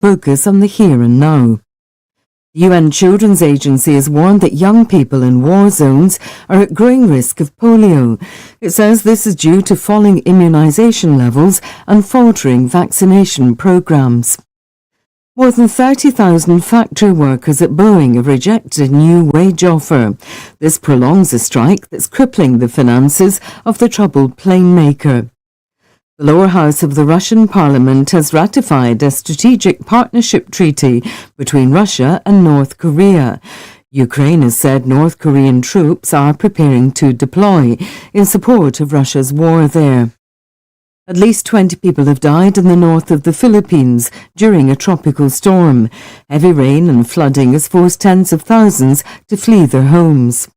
focus on the here and now. The UN Children's Agency has warned that young people in war zones are at growing risk of polio. It says this is due to falling immunization levels and faltering vaccination programs. More than 30,000 factory workers at Boeing have rejected a new wage offer. This prolongs a strike that's crippling the finances of the troubled plane maker. The lower house of the Russian parliament has ratified a strategic partnership treaty between Russia and North Korea. Ukraine has said North Korean troops are preparing to deploy in support of Russia's war there. At least 20 people have died in the north of the Philippines during a tropical storm. Heavy rain and flooding has forced tens of thousands to flee their homes.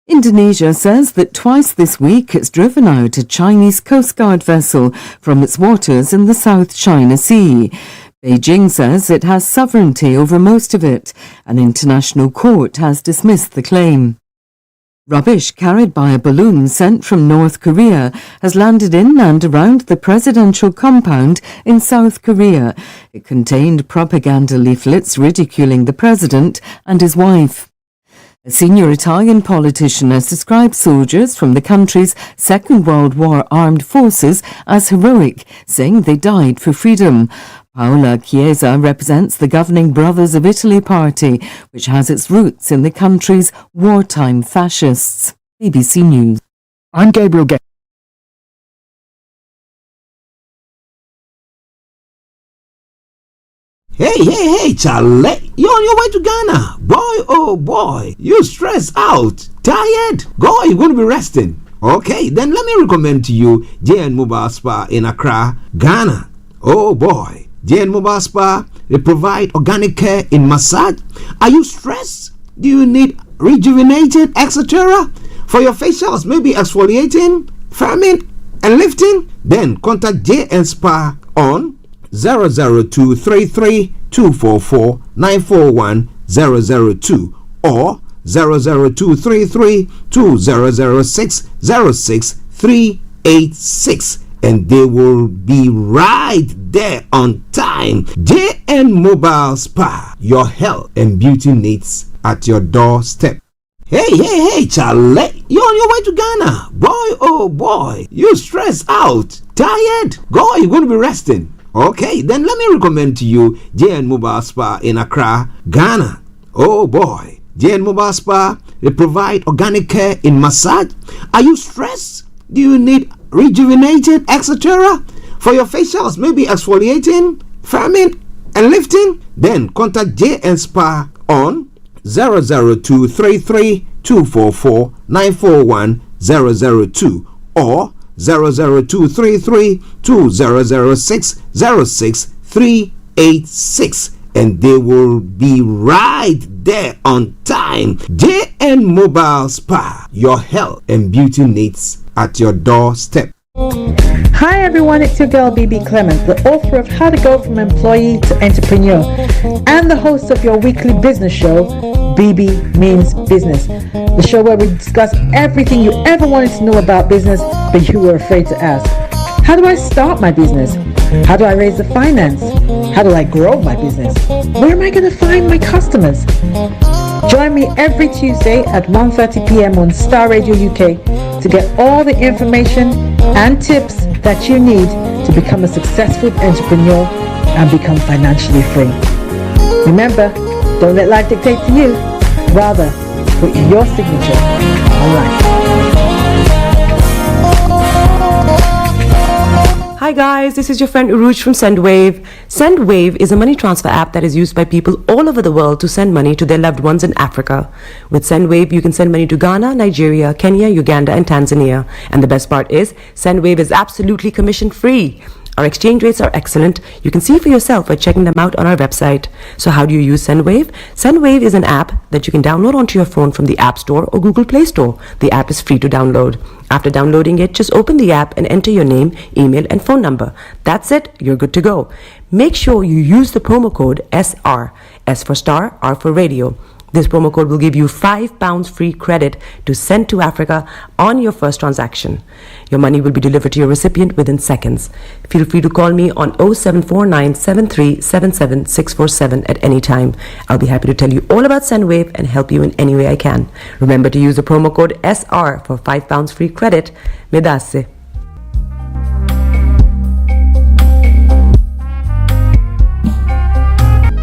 Indonesia says that twice this week it's driven out a Chinese Coast Guard vessel from its waters in the South China Sea. Beijing says it has sovereignty over most of it. An international court has dismissed the claim. Rubbish carried by a balloon sent from North Korea has landed in and around the presidential compound in South Korea. It contained propaganda leaflets ridiculing the president and his wife. A senior Italian politician has described soldiers from the country's Second World War armed forces as heroic, saying they died for freedom. Paola Chiesa represents the governing Brothers of Italy party, which has its roots in the country's wartime fascists. BBC News. I'm Gabriel Gay. Hey, Charlie, you're on your way to Ghana. Boy, oh boy, you stressed out, tired? God, you're going to be resting. Okay, then let me recommend to you JN Mobile Spa in Accra, Ghana. Oh boy, JN Mobile Spa, they provide organic care in massage. Are you stressed? Do you need rejuvenated, etc.? For your facials, maybe exfoliating, firming, and lifting? Then contact JN Spa on 00233 244 941 002 or 00233 2006 06386, and they will be right there on time. JN Mobile Spa, your health and beauty needs at your doorstep. Hey, Charlie, you're on your way to Ghana. Boy, oh boy, you stressed out, tired? God, you're going to be resting. Okay, then let me recommend to you JN Mobile Spa in Accra, Ghana. Oh boy, JN Mobile Spa, they provide organic care in massage. Are you stressed? Do you need rejuvenated, etc.? For your facials, maybe exfoliating, firming, and lifting? Then contact JN Spa on 00233 244 941 002 or 00233 2006 06386, and they will be right there on time. JN Mobile Spa, your health and beauty needs at your doorstep. Hi everyone, it's your girl BB Clement, the author of How to Go From Employee to Entrepreneur and the host of your weekly business show, BB Means Business, the show where we discuss everything you ever wanted to know about business but you were afraid to ask. How do I start my business? How do I raise the finance? How do I grow my business? Where am I going to find my customers? Join me every Tuesday at 1:30 p.m. on Starr Radio UK to get all the information and tips that you need to become a successful entrepreneur and become financially free. Remember, don't let life dictate to you. Rather, put your signature on life. Hi guys, this is your friend Uruj from SendWave. SendWave is a money transfer app that is used by people all over the world to send money to their loved ones in Africa. With SendWave, you can send money to Ghana, Nigeria, Kenya, Uganda, and Tanzania. And the best part is, SendWave is absolutely commission-free. Our exchange rates are excellent. You can see for yourself by checking them out on our website. So how do you use SendWave? SendWave is an app that you can download onto your phone from the App Store or Google Play Store. The app is free to download. After downloading it, just open the app and enter your name, email, and phone number. That's it. You're good to go. Make sure you use the promo code SR, S for Star, R for Radio. This promo code will give you £5 free credit to send to Africa on your first transaction. Your money will be delivered to your recipient within seconds. Feel free to call me on 0749 7377 647 at any time. I'll be happy to tell you all about SendWave and help you in any way I can. Remember to use the promo code SR for £5 free credit. Medasse.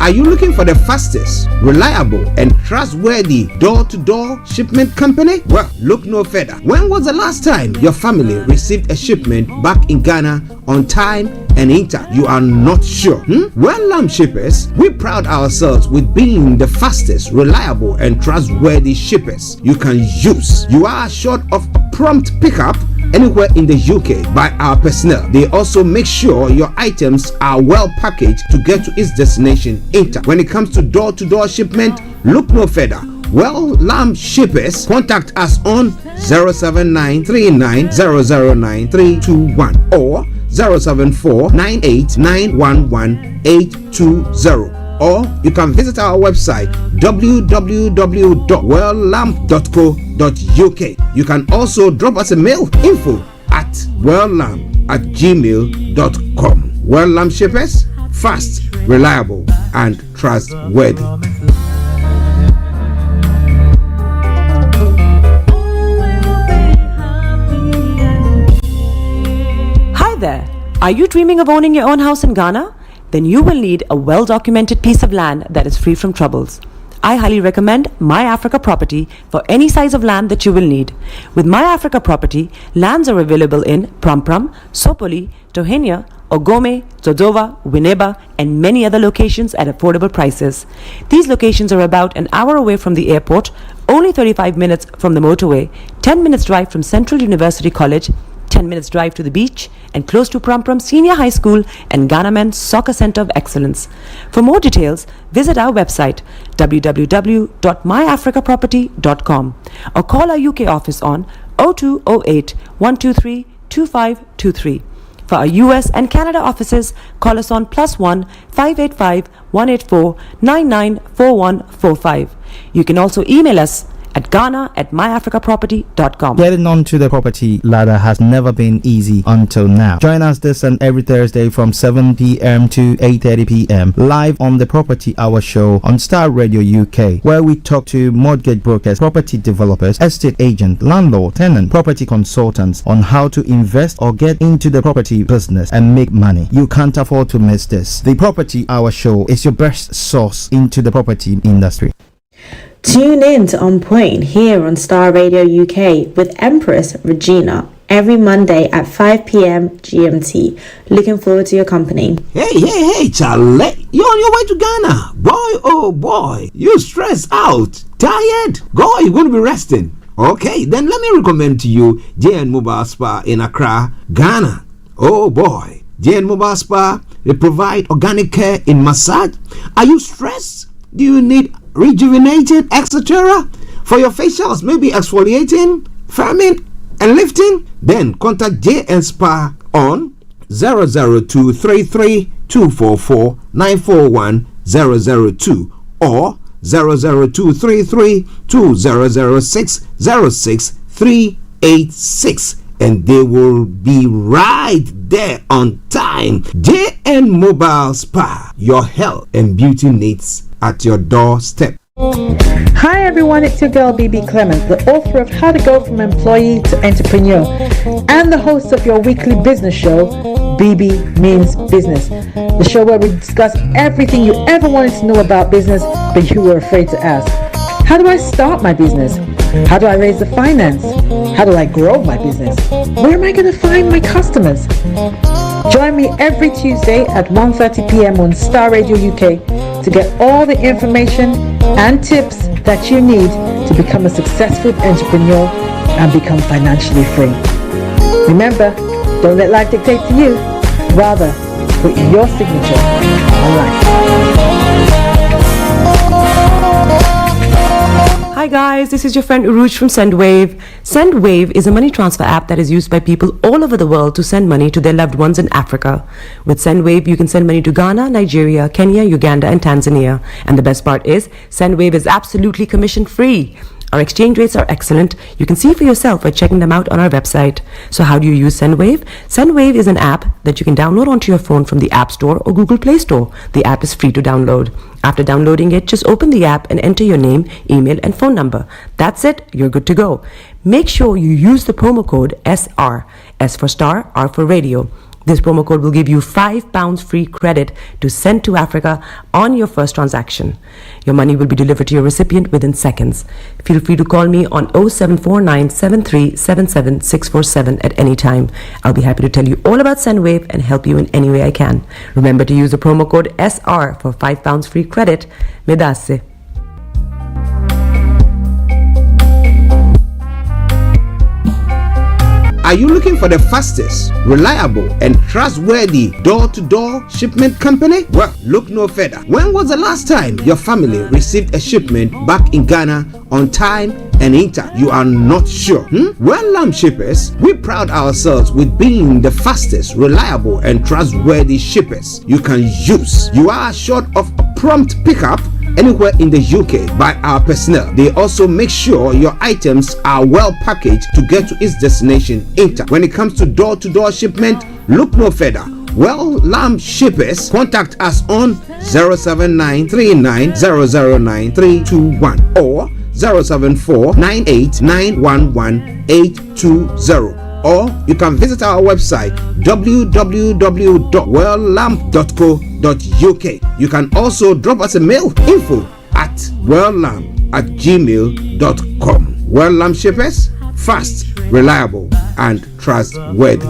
Are you looking for the fastest, reliable, and trustworthy door-to-door shipment company? Well, look no further. When was the last time your family received a shipment back in Ghana on time and in time? You are not sure? Well, Lamb Shippers, we pride ourselves with being the fastest, reliable, and trustworthy shippers you can use. You are assured of prompt pickup anywhere in the UK by our personnel. They also make sure your items are well packaged to get to its destination in time. When it comes to door-to-door shipment, look no further. Well, Lamb Shippers, contact us on 07939009321 or 07498911820. Or you can visit our website www.welllamp.co.uk. You can also drop us a mail, info@welllamp@gmail.com. Well Lamp Shippers, fast, reliable, and trustworthy. Hi there. Are you dreaming of owning your own house in Ghana? Then you will need a well-documented piece of land that is free from troubles. I highly recommend My Africa Property for any size of land that you will need. With My Africa Property, lands are available in Prampram, Sopoli, Tohenia, Ogome, Dodova, Winneba, and many other locations at affordable prices. These locations are about an hour away from the airport, only 35 minutes from the motorway, 10 minutes drive from Central University College, 10 minutes drive to the beach, and close to Prampram Senior High School and Ghana Men's Soccer Center of Excellence. For more details, visit our website www.myafricaproperty.com or call our UK office on 0208 123 2523. For our US and Canada offices, call us on +1 585 184 994145. You can also email us at ghana@myafricaproperty.com. Getting onto the property ladder has never been easy until now. Join us this and every Thursday from 7 p.m. to 8:30 p.m. live on the Property Hour Show on Starr Radio UK, where we talk to mortgage brokers, property developers, estate agents, landlord, tenant, property consultants on how to invest or get into the property business and make money. You can't afford to miss this. The Property Hour Show is your best source into the property industry. Tune in to On Point here on Starr Radio UK with Empress Regina every Monday at 5 p.m. GMT. Looking forward to your company. Hey, Charlie. You're on your way to Ghana. Boy, oh boy. You stressed out. Tired? God, you're going to be resting. Okay, then let me recommend to you JN Mobile Spa in Accra, Ghana. Oh boy. JN Mobile Spa, they provide organic care in massage. Are you stressed? Do you need rejuvenating, etc.? For your facials, maybe exfoliating, firming, and lifting? Then contact JN Spa on 00233 244 941 002 or 00233 2006 06386, and they will be right there on time. JN Mobile Spa, your health and beauty needs at your doorstep. Hi everyone, it's your girl BB Clement, the author of How to Go from Employee to Entrepreneur and the host of your weekly business show, BB Means Business, the show where we discuss everything you ever wanted to know about business but you were afraid to ask. How do I start my business? How do I raise the finance? How do I grow my business? Where am I going to find my customers? Join me every Tuesday at 1:30 p.m. on Starr Radio UK to get all the information and tips that you need to become a successful entrepreneur and become financially free. Remember, don't let life dictate to you. Rather, put your signature on life. Hi guys. guys, this is your friend Uruj from SendWave. SendWave is a money transfer app that is used by people all over the world to send money to their loved ones in Africa. With SendWave, you can send money to Ghana, Nigeria, Kenya, Uganda, and Tanzania. And the best part is, SendWave is absolutely commission free. Our exchange rates are excellent. You can see for yourself by checking them out on our website. So how do you use SendWave? SendWave is an app that you can download onto your phone from the App Store or Google Play Store. The app is free to download. After downloading it, just open the app and enter your name, email, and phone number. That's it. You're good to go. Make sure you use the promo code SR. S for Star, R for Radio. This promo code will give you £5 free credit to send to Africa on your first transaction. Your money will be delivered to your recipient within seconds. Feel free to call me on 0749 7377 647 at any time. I'll be happy to tell you all about SendWave and help you in any way I can. Remember to use the promo code SR for £5 free credit. Medasse. Are you looking for the fastest, reliable, and trustworthy door-to-door shipment company? Well, look no further. When was the last time your family received a shipment back in Ghana on time and in time? You are not sure? Well, Lamb Shippers, we pride ourselves with being the fastest, reliable, and trustworthy shippers you can use. You are assured of a prompt pickup anywhere in the UK by our personnel. They also make sure your items are well packaged to get to its destination in time. When it comes to door-to-door shipment, look no further. Well, Lamb Shippers, contact us on 07939009321 or 07498911820. Or you can visit our website www.welllamp.co.uk. You can also drop us a mail, info@welllamp@gmail.com. Well Lamp Shippers, fast, reliable, and trustworthy.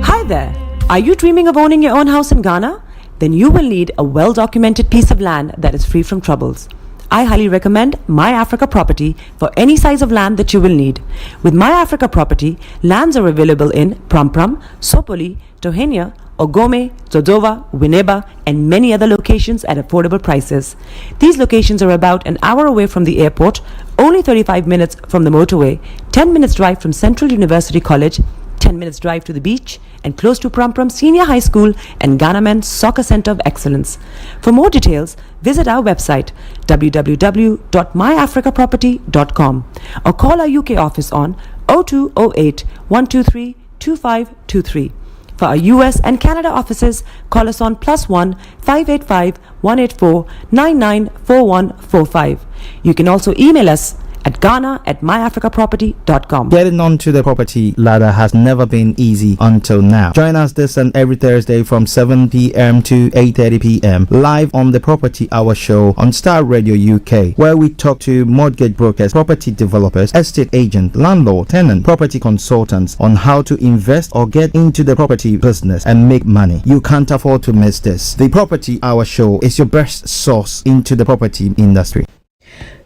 Hi there. Are you dreaming of owning your own house in Ghana? Then you will need a well-documented piece of land that is free from troubles. I highly recommend My Africa Property for any size of land that you will need. With My Africa Property, lands are available in Pram, Sopoli, Tohenia, Ogome, Dodova, Winneba, and many other locations at affordable prices. These locations are about an hour away from the airport, only 35 minutes from the motorway, 10 minutes drive from Central University College, 10 minutes drive to the beach, and close to Pram Senior High School and Ghana Men's Soccer Center of Excellence. For more details, visit our website www.myafricaproperty.com or call our UK office on 0208 123 2523. For our US and Canada offices, call us on +1 585 184 994145. You can also email us at ghana@myafricaproperty.com. Getting onto the property ladder has never been easy until now. Join us this and every Thursday from 7 p.m. to 8:30 p.m. live on the Property Hour Show on Starr Radio UK, where we talk to mortgage brokers, property developers, estate agents, landlord, tenant, property consultants on how to invest or get into the property business and make money. You can't afford to miss this. The Property Hour Show is your best source into the property industry.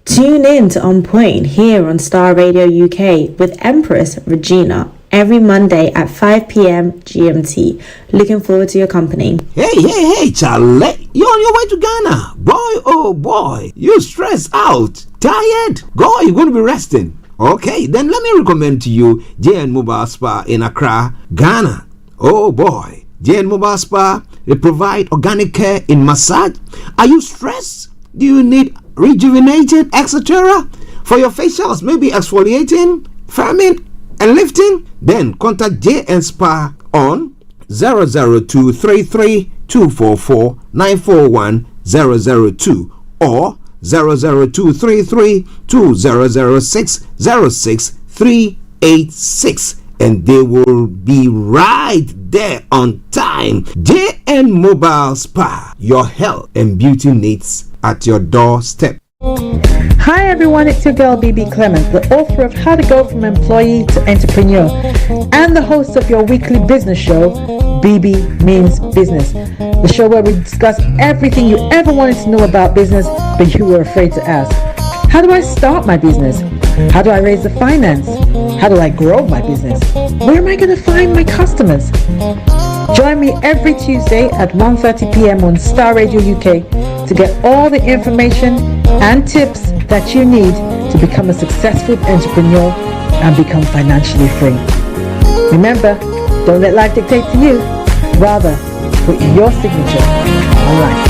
Tune in to On Point here on Starr Radio UK with Empress Regina every Monday at 5 p.m. GMT. Looking forward to your company. Hey, Charlie. You're on your way to Ghana. Boy, oh boy. You stressed out. Tired? Go, you're going to be resting. Okay, then let me recommend to you JN Mobile Spa in Accra, Ghana. Oh boy. JN Mobile Spa, they provide organic care in massage. Are you stressed? Do you need rejuvenated, etc.? For your facials, maybe exfoliating, firming, and lifting? Then contact JN Spa on 00233 244 941 002 or 00233 2006 06386, and they will be right there on time. JN Mobile Spa, your health and beauty needs at your doorstep. Hi everyone, it's your girl BB Clement, the author of How to Go from Employee to Entrepreneur and the host of your weekly business show, BB Means Business, the show where we discuss everything you ever wanted to know about business but you were afraid to ask. How do I start my business? How do I raise the finance? How do I grow my business? Where am I going to find my customers? Join me every Tuesday at 1:30 p.m. on Star Radio UK to get all the information and tips that you need to become a successful entrepreneur and become financially free. Remember, don't let life dictate to you. Rather, put your signature on life.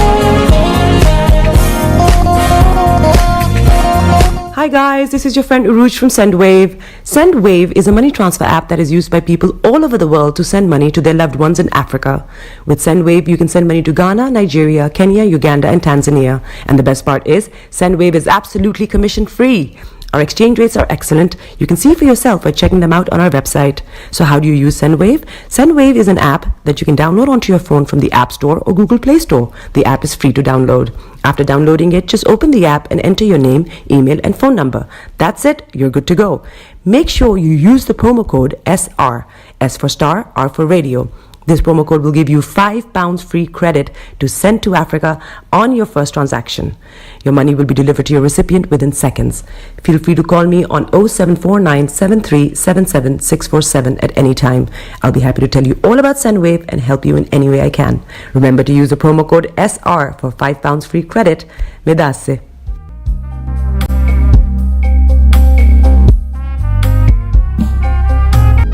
Hi guys, this is your friend Uruj from SendWave. SendWave is a money transfer app that is used by people all over the world to send money to their loved ones in Africa. With SendWave, you can send money to Ghana, Nigeria, Kenya, Uganda, and Tanzania. And the best part is, SendWave is absolutely commission free. Our exchange rates are excellent. You can see for yourself by checking them out on our website. So how do you use SendWave? SendWave is an app that you can download onto your phone from the App Store or Google Play Store. The app is free to download. After downloading it, just open the app and enter your name, email, and phone number. That's it. You're good to go. Make sure you use the promo code SR. S for Star, R for Radio. This promo code will give you £5 free credit to send to Africa on your first transaction. Your money will be delivered to your recipient within seconds. Feel free to call me on 0749 7377 647 at any time. I'll be happy to tell you all about SendWave and help you in any way I can. Remember to use the promo code SR for £5 free credit. Medasse.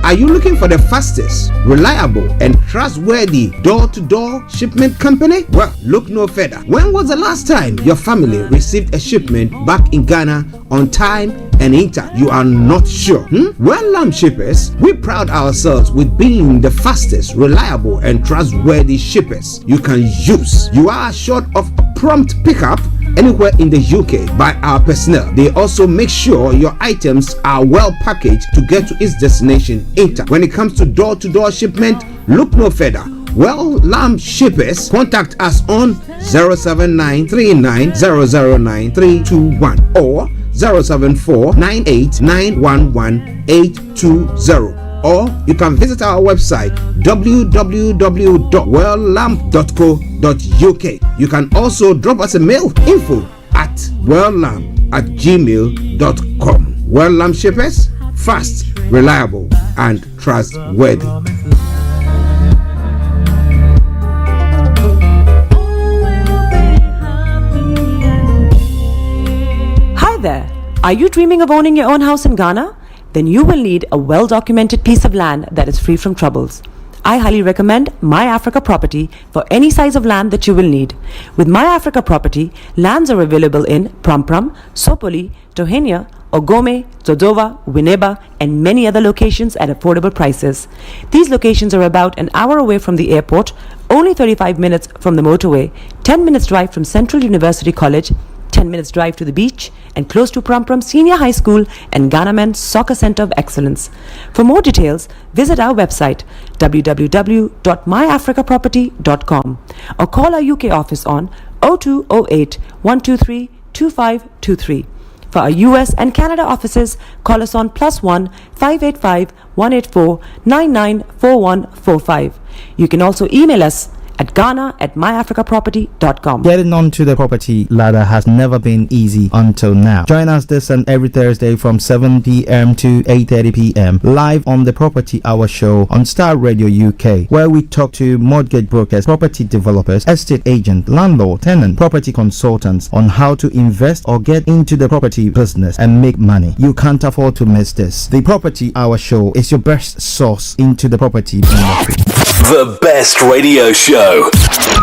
Are you looking for the fastest, reliable, and trustworthy door-to-door shipment company? Well, look no further. When was the last time your family received a shipment back in Ghana on time and in time? You are not sure? Well, Lamb Shippers, we pride ourselves with being the fastest, reliable, and trustworthy shippers you can use. You are assured of prompt pickup anywhere in the UK by our personnel. They also make sure your items are well packaged to get to its destination in time. When it comes to door-to-door shipment, look no further. Well, Lamb Shippers, contact us on 07939009321 or 07498911820. Or you can visit our website www.welllamp.co.uk. You can also drop us a mail, info@welllamp@gmail.com. Well Lamp Shippers, fast, reliable, and trustworthy. Hi there. Are you dreaming of owning your own house in Ghana? Then you will need a well-documented piece of land that is free from troubles. I highly recommend My Africa Property for any size of land that you will need. With My Africa Property, lands are available in Prampram, Sopoli, Tohenia, Ogome, Dodova, Winneba, and many other locations at affordable prices. These locations are about an hour away from the airport, only 35 minutes from the motorway, 10 minutes drive from Central University College, 10 minutes drive to the beach, and close to Prampram Senior High School and Ghana Men's Soccer Center of Excellence. For more details, visit our website www.myafricaproperty.com or call our UK office on 0208 123 2523. For our US and Canada offices, call us on +1 585 184 994145. You can also email us at ghana@myafricaproperty.com. Getting onto the property ladder has never been easy until now. Join us this and every Thursday from 7 p.m. to 8:30 p.m. live on the Property Hour Show on Star Radio UK, where we talk to mortgage brokers, property developers, estate agents, landlord, tenant, property consultants on how to invest or get into the property business and make money. You can't afford to miss this. The Property Hour Show is your best source into the property industry. The best radio show.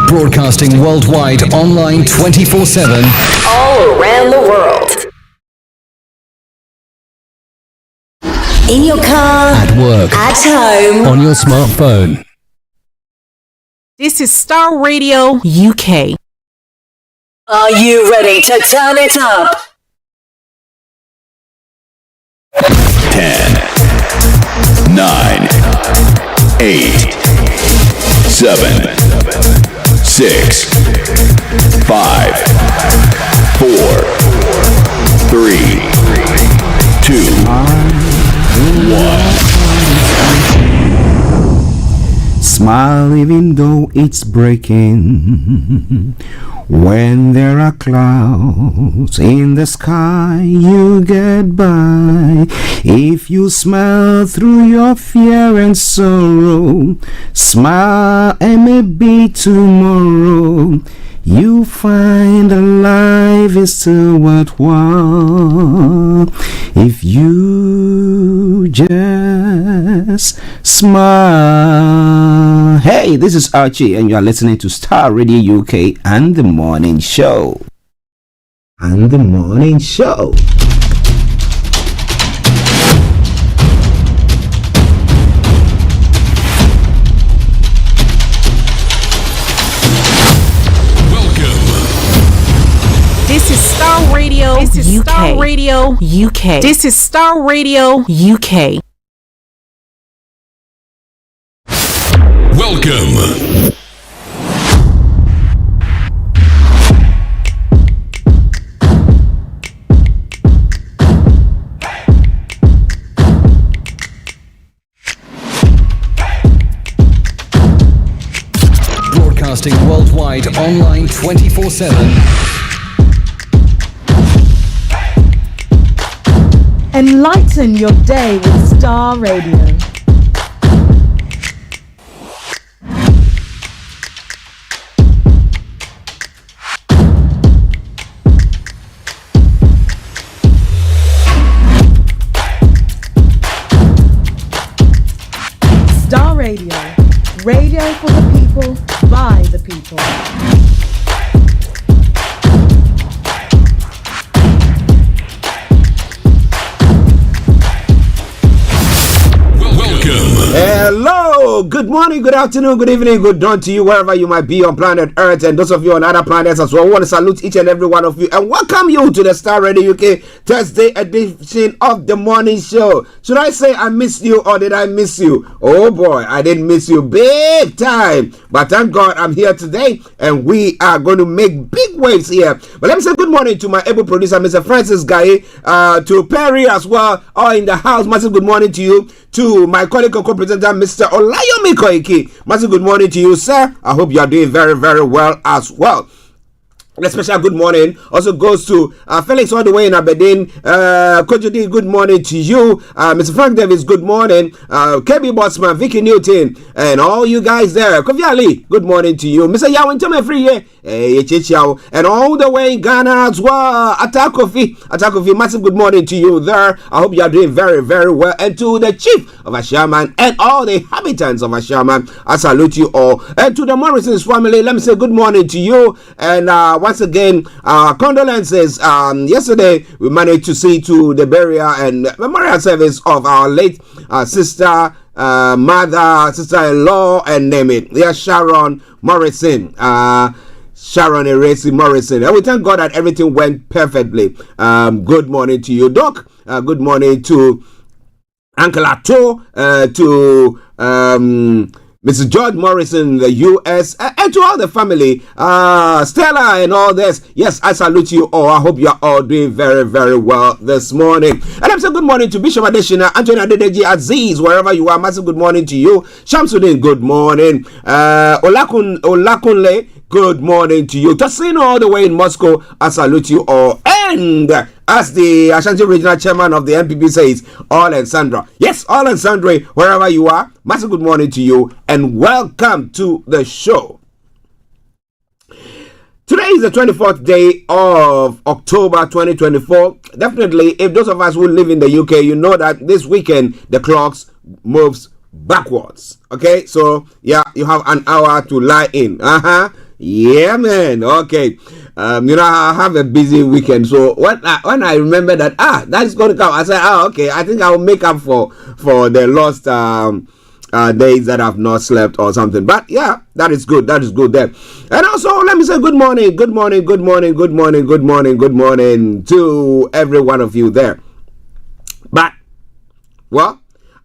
Broadcasting worldwide, online 24/7. All around the world. In your car. At work. At home. On your smartphone. This is Starr Radio UK. Are you ready to turn it up? 10, 9, 8, 7, 6, 5, 4, 3, 2, 1. Smile even though it's breaking. When there are clouds in the sky, you get by. If you smile through your fear and sorrow, smile and maybe tomorrow you find that life is still worthwhile if you just smile. Hey, this is Archie, and you are listening to Starr Radio UK and the Morning Show. And the Morning Show. This is Starr Radio. This is UK. Starr Radio UK. This is Starr Radio UK. Welcome. Broadcasting worldwide, online 24/7. Enlighten your day with Starr Radio. Starr Radio. Radio for the people, by the people. Hello, good morning, good afternoon, good evening, good dawn to you wherever you might be on planet Earth, and those of you on other planets as well. I want to salute each and every one of you and welcome you to the Starr Radio UK Thursday edition of the morning show. Should I say I missed you or did I miss you? Oh boy, I didn't miss you big time, but thank God I'm here today and we are going to make big waves here. But let me say good morning to my able producer, Mr. Francis Guy, to Perry as well, all in the house. Massive good morning to you. To my colleague and co-presenter, Mr. Olayomi Koiki. Massive good morning to you, sir. I hope you are doing very, very well as well. A special good morning also goes to Felix all the way in Aberdeen. Coach D, good morning to you. Mr. Frank Davis, good morning. KB Bossman, Vicky Newton, and all you guys there. Kofi Ali, good morning to you. Mr. Yawin Tome Free here. And all the way in Ghana as well. Atakofi, massive good morning to you there. I hope you are doing very, very well. And to the chief of Ashaman and all the inhabitants of Ashaman, I salute you all. And to the Morrison's family, let me say good morning to you. And once again, condolences. Yesterday, we managed to see to the burial and memorial service of our late sister, mother, sister-in-law, and name it. Yes, Sharon Morrison. Sharon Eresi Morrison. And we thank God that everything went perfectly. Good morning to you, Doc. Good morning to Uncle Ato, to Mr. George Morrison, the U.S., and to all the family, Stella and all this. Yes, I salute you all. I hope you are all doing very, very well this morning. And I'm saying good morning to Bishop Adeshina, Anthony Adedeji Aziz, wherever you are. Massive good morning to you. Shamsuddin, good morning. Olakunle, good morning to you. Tosino, all the way in Moscow, I salute you all. And as the Ashanti Regional Chairman of the NPP says, all and Sandra. Yes, all and Sandra, wherever you are, massive good morning to you and welcome to the show. Today is the 24th day of October 2024. Definitely, if those of us who live in the UK, you know that this weekend the clocks moves backwards. Okay, so yeah, you have an hour to lie in. Yeah, man. Okay. I have a busy weekend. So when I remember that, that's going to come, I said, okay, I think I will make up for the lost days that I've not slept or something. But yeah, that is good. That is good there. And also, let me say good morning to every one of you there. But, well,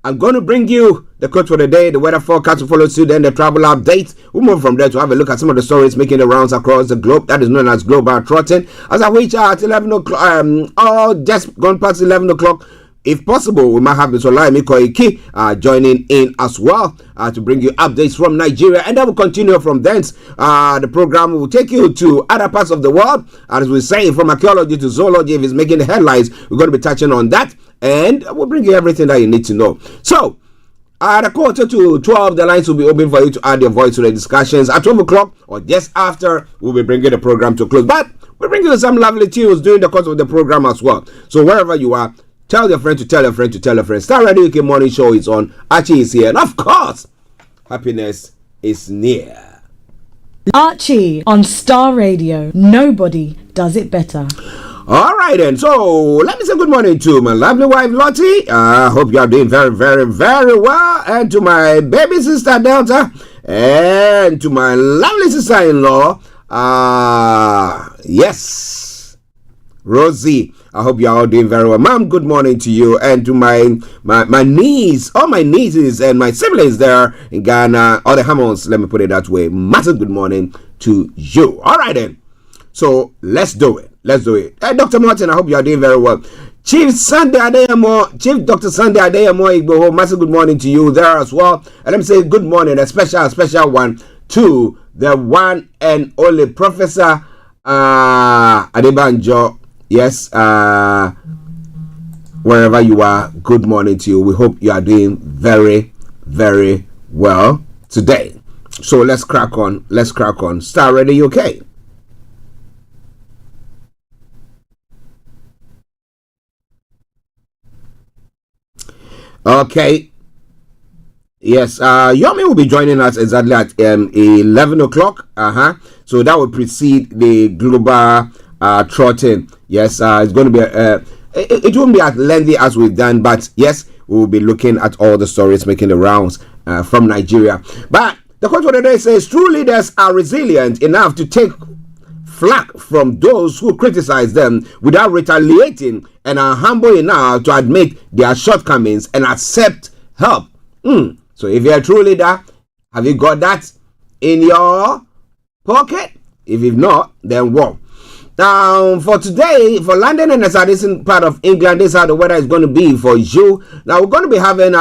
I'm going to bring you the quote for the day, the weather forecast to follow suit, then the travel update. We'll move from there to have a look at some of the stories making the rounds across the globe. That is known as global trotting. As I reach at 11 o'clock, just gone past 11 o'clock, if possible, we might have Mr. Olayomi Koiki joining in as well to bring you updates from Nigeria. And then we'll continue from thence. The program will take you to other parts of the world. As we say, from archaeology to zoology, if it's making the headlines, we're going to be touching on that. And we'll bring you everything that you need to know. So, at a 11:45, the lines will be open for you to add your voice to the discussions. At 12 o'clock or just after, we'll be bringing the program to close. But we'll bring you some lovely tunes during the course of the program as well. So wherever you are, tell your friend to tell your friend to tell a friend. Starr Radio UK Morning Show is on. Archie is here. And of course, happiness is near. Archie on Starr Radio. Nobody does it better. All right, then. So let me say good morning to my lovely wife, Lottie. I hope you are doing very, very, very well. And to my baby sister, Delta. And to my lovely sister-in-law, yes, Rosie. I hope you are all doing very well. Mom, good morning to you. And to my niece, all my nieces and my siblings there in Ghana, all the Hammonds, let me put it that way. Massive good morning to you. All right, then. So let's do it. Let's do it. Hey, Dr. Martin, I hope you are doing very well. Chief Dr. Sunday Adeyemo Igboho, massive good morning to you there as well. And let me say good morning, a special one to the one and only Professor Adebanjo. Yes, wherever you are, good morning to you. We hope you are doing very, very well today. So let's crack on. Starr Radio UK. Okay. Yes, Yomi will be joining us exactly at 11 o'clock. So that will precede the global trotting. Yes, it's going to be it won't be as lengthy as we've done, but yes, we will be looking at all the stories making the rounds from Nigeria. But the quote for the day says, true leaders are resilient enough to take flack from those who criticize them without retaliating, and are humble enough to admit their shortcomings and accept help. So if you're a true leader, have you got that in your pocket? If you've not, then what? Now, for today, for London and the southeastern part of England, this is how the weather is going to be for you. Now, we're going to be having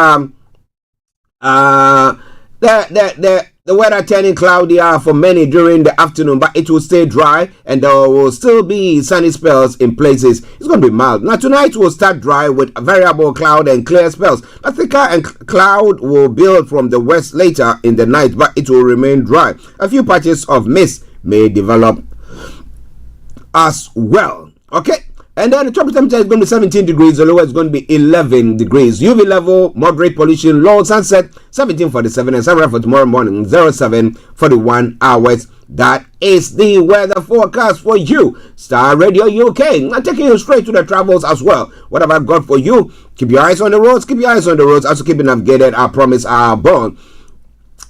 the weather turning cloudier for many during the afternoon, but it will stay dry and there will still be sunny spells in places. It's going to be mild. Now, tonight will start dry with variable cloud and clear spells. A thicker and cloud will build from the west later in the night, but it will remain dry. A few patches of mist may develop as well. Okay. And then the top temperature is going to be 17 degrees. The lower is going to be 11 degrees. UV level, moderate pollution, low sunset, 17:47, and sunrise for tomorrow morning, 07:41 hours. That is the weather forecast for you. Starr Radio UK. I'm taking you straight to the travels as well. What have I got for you? Keep your eyes on the roads. Keep your eyes on the roads. Also keep it navigated. I promise I'll born.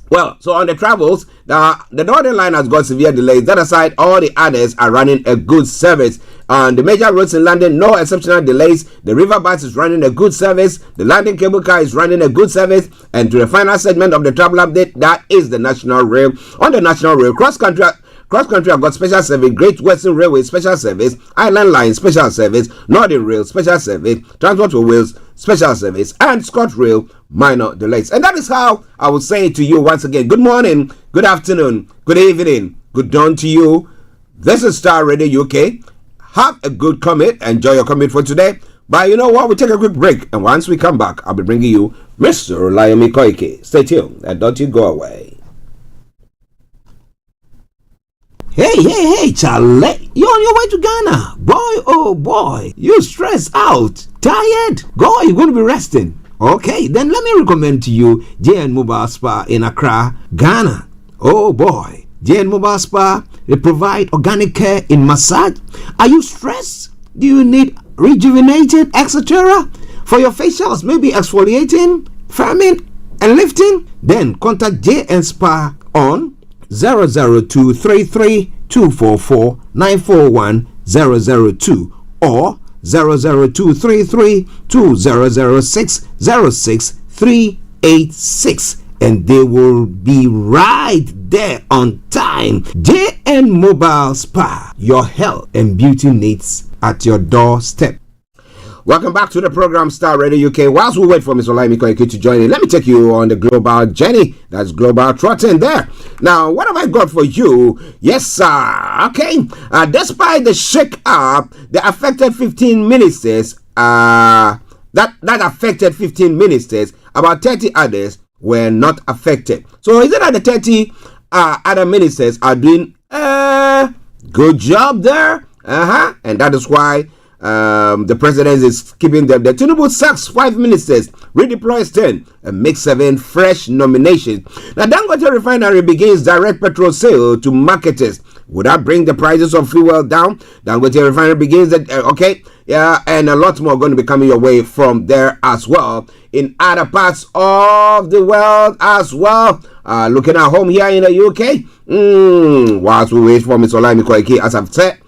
Well, so on the travels, the Northern Line has got severe delays. That aside, all the others are running a good service. On the major roads in London, no exceptional delays. The River Bus is running a good service. The London Cable Car is running a good service. And to the final segment of the travel update, that is the National Rail. On the National Rail, cross country, I've got special service, Great Western Railway special service, Island Line special service, Northern Rail special service, Transport for Wales special service, and ScotRail minor delays. And that is how I will say to you once again, good morning, good afternoon, good evening, good dawn to you. This is Starr Radio UK. Have a good commute. Enjoy your commute for today. But you know what? We'll take a quick break. And once we come back, I'll be bringing you Mr. Olayomi Koiki. Stay tuned and don't you go away. Hey, Charlie. You're on your way to Ghana. Boy, oh boy. You stressed out. Tired? Go, you're going to be resting. Okay, then let me recommend to you JN Mobile Spa in Accra, Ghana. Oh boy. JN Mobile Spa, they provide organic care in massage. Are you stressed? Do you need rejuvenated, etc.? For your facials, maybe exfoliating, firming, and lifting? Then contact JN Spa on 00233244941 002 or 00233200606 and they will be right there on time. JN Mobile Spa, your health and beauty needs at your doorstep. Welcome back to the program Star Radio UK. Whilst we wait for Mr. Olayomi Koiki to join in, let me take you on the global journey. That's global trotting there. Now, what have I got for you? Yes, sir. Okay. Despite the shake-up, the affected 15 ministers, that affected 15 ministers, about 30 others were not affected. So is it that the 30 other ministers are doing a good job there? And that is why the president is keeping them. The Tinubu sacks 5 ministers, redeploys 10, and makes 7 fresh nominations. Now, Dangote Refinery begins direct petrol sale to marketers. Would that bring the prices of fuel down? Dangote Refinery begins and a lot more going to be coming your way from there as well. In other parts of the world as well. Looking at home here in the UK. Whilst we wait for Mr. Olayomi Koiki, as I've said.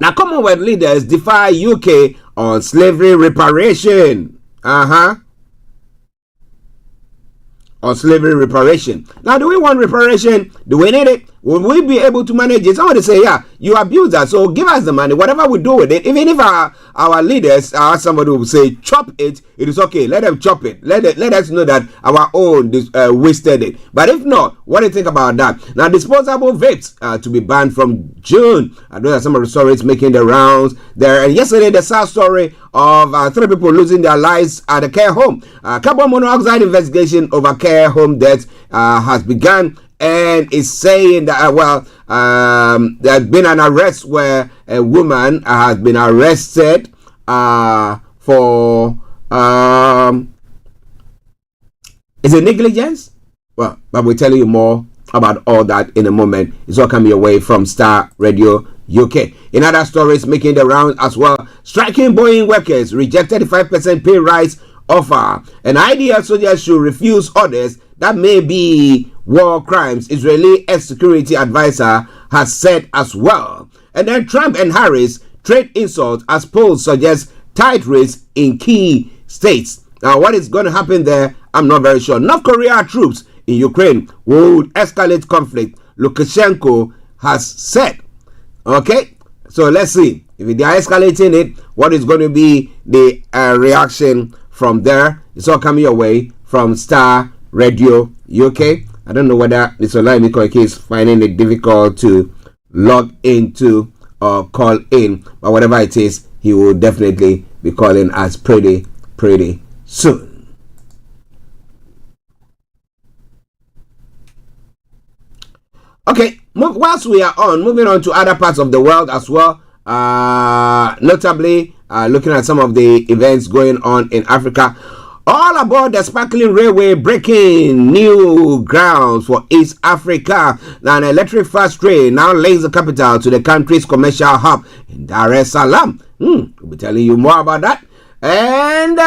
Now, Commonwealth leaders defy UK on slavery reparation. On slavery reparation. Now, do we want reparation? Do we need it? Will we be able to manage it? Somebody say, yeah, you abuse us, so give us the money, whatever we do with it. Even if our leaders, somebody will say, chop it, it is okay. Let them chop it. Let us know that our own wasted it. But if not, what do you think about that? Now, disposable vapes to be banned from June. Those are some of the stories making the rounds there. And yesterday, the sad story of 3 people losing their lives at a care home. Carbon monoxide investigation over care home deaths has begun. And is saying that, there has been an arrest where a woman has been arrested for, is it negligence? Well, but we'll tell you more about all that in a moment. It's all coming away from Star Radio UK. In other stories making the round as well, striking Boeing workers rejected the 5% pay rise offer. An ideal soldier should refuse orders that may be war crimes, Israeli ex-security advisor has said as well. And then Trump and Harris trade insults as polls suggest tight race in key states. Now, what is going to happen there, I'm not very sure. North Korea troops in Ukraine would escalate conflict, Lukashenko has said. Okay, so let's see. If they are escalating it, what is going to be the reaction from there? It's all coming away from Star Radio UK. I don't know whether Mr. Olayomi Koiki is finding it difficult to log into or call in, but whatever it is, he will definitely be calling us pretty soon. Okay, whilst we are moving on to other parts of the world as well, notably looking at some of the events going on in Africa. All aboard the sparkling railway breaking new grounds for East Africa. Now, an electric fast train now lays the capital to the country's commercial hub in Dar es Salaam. We'll be telling you more about that. And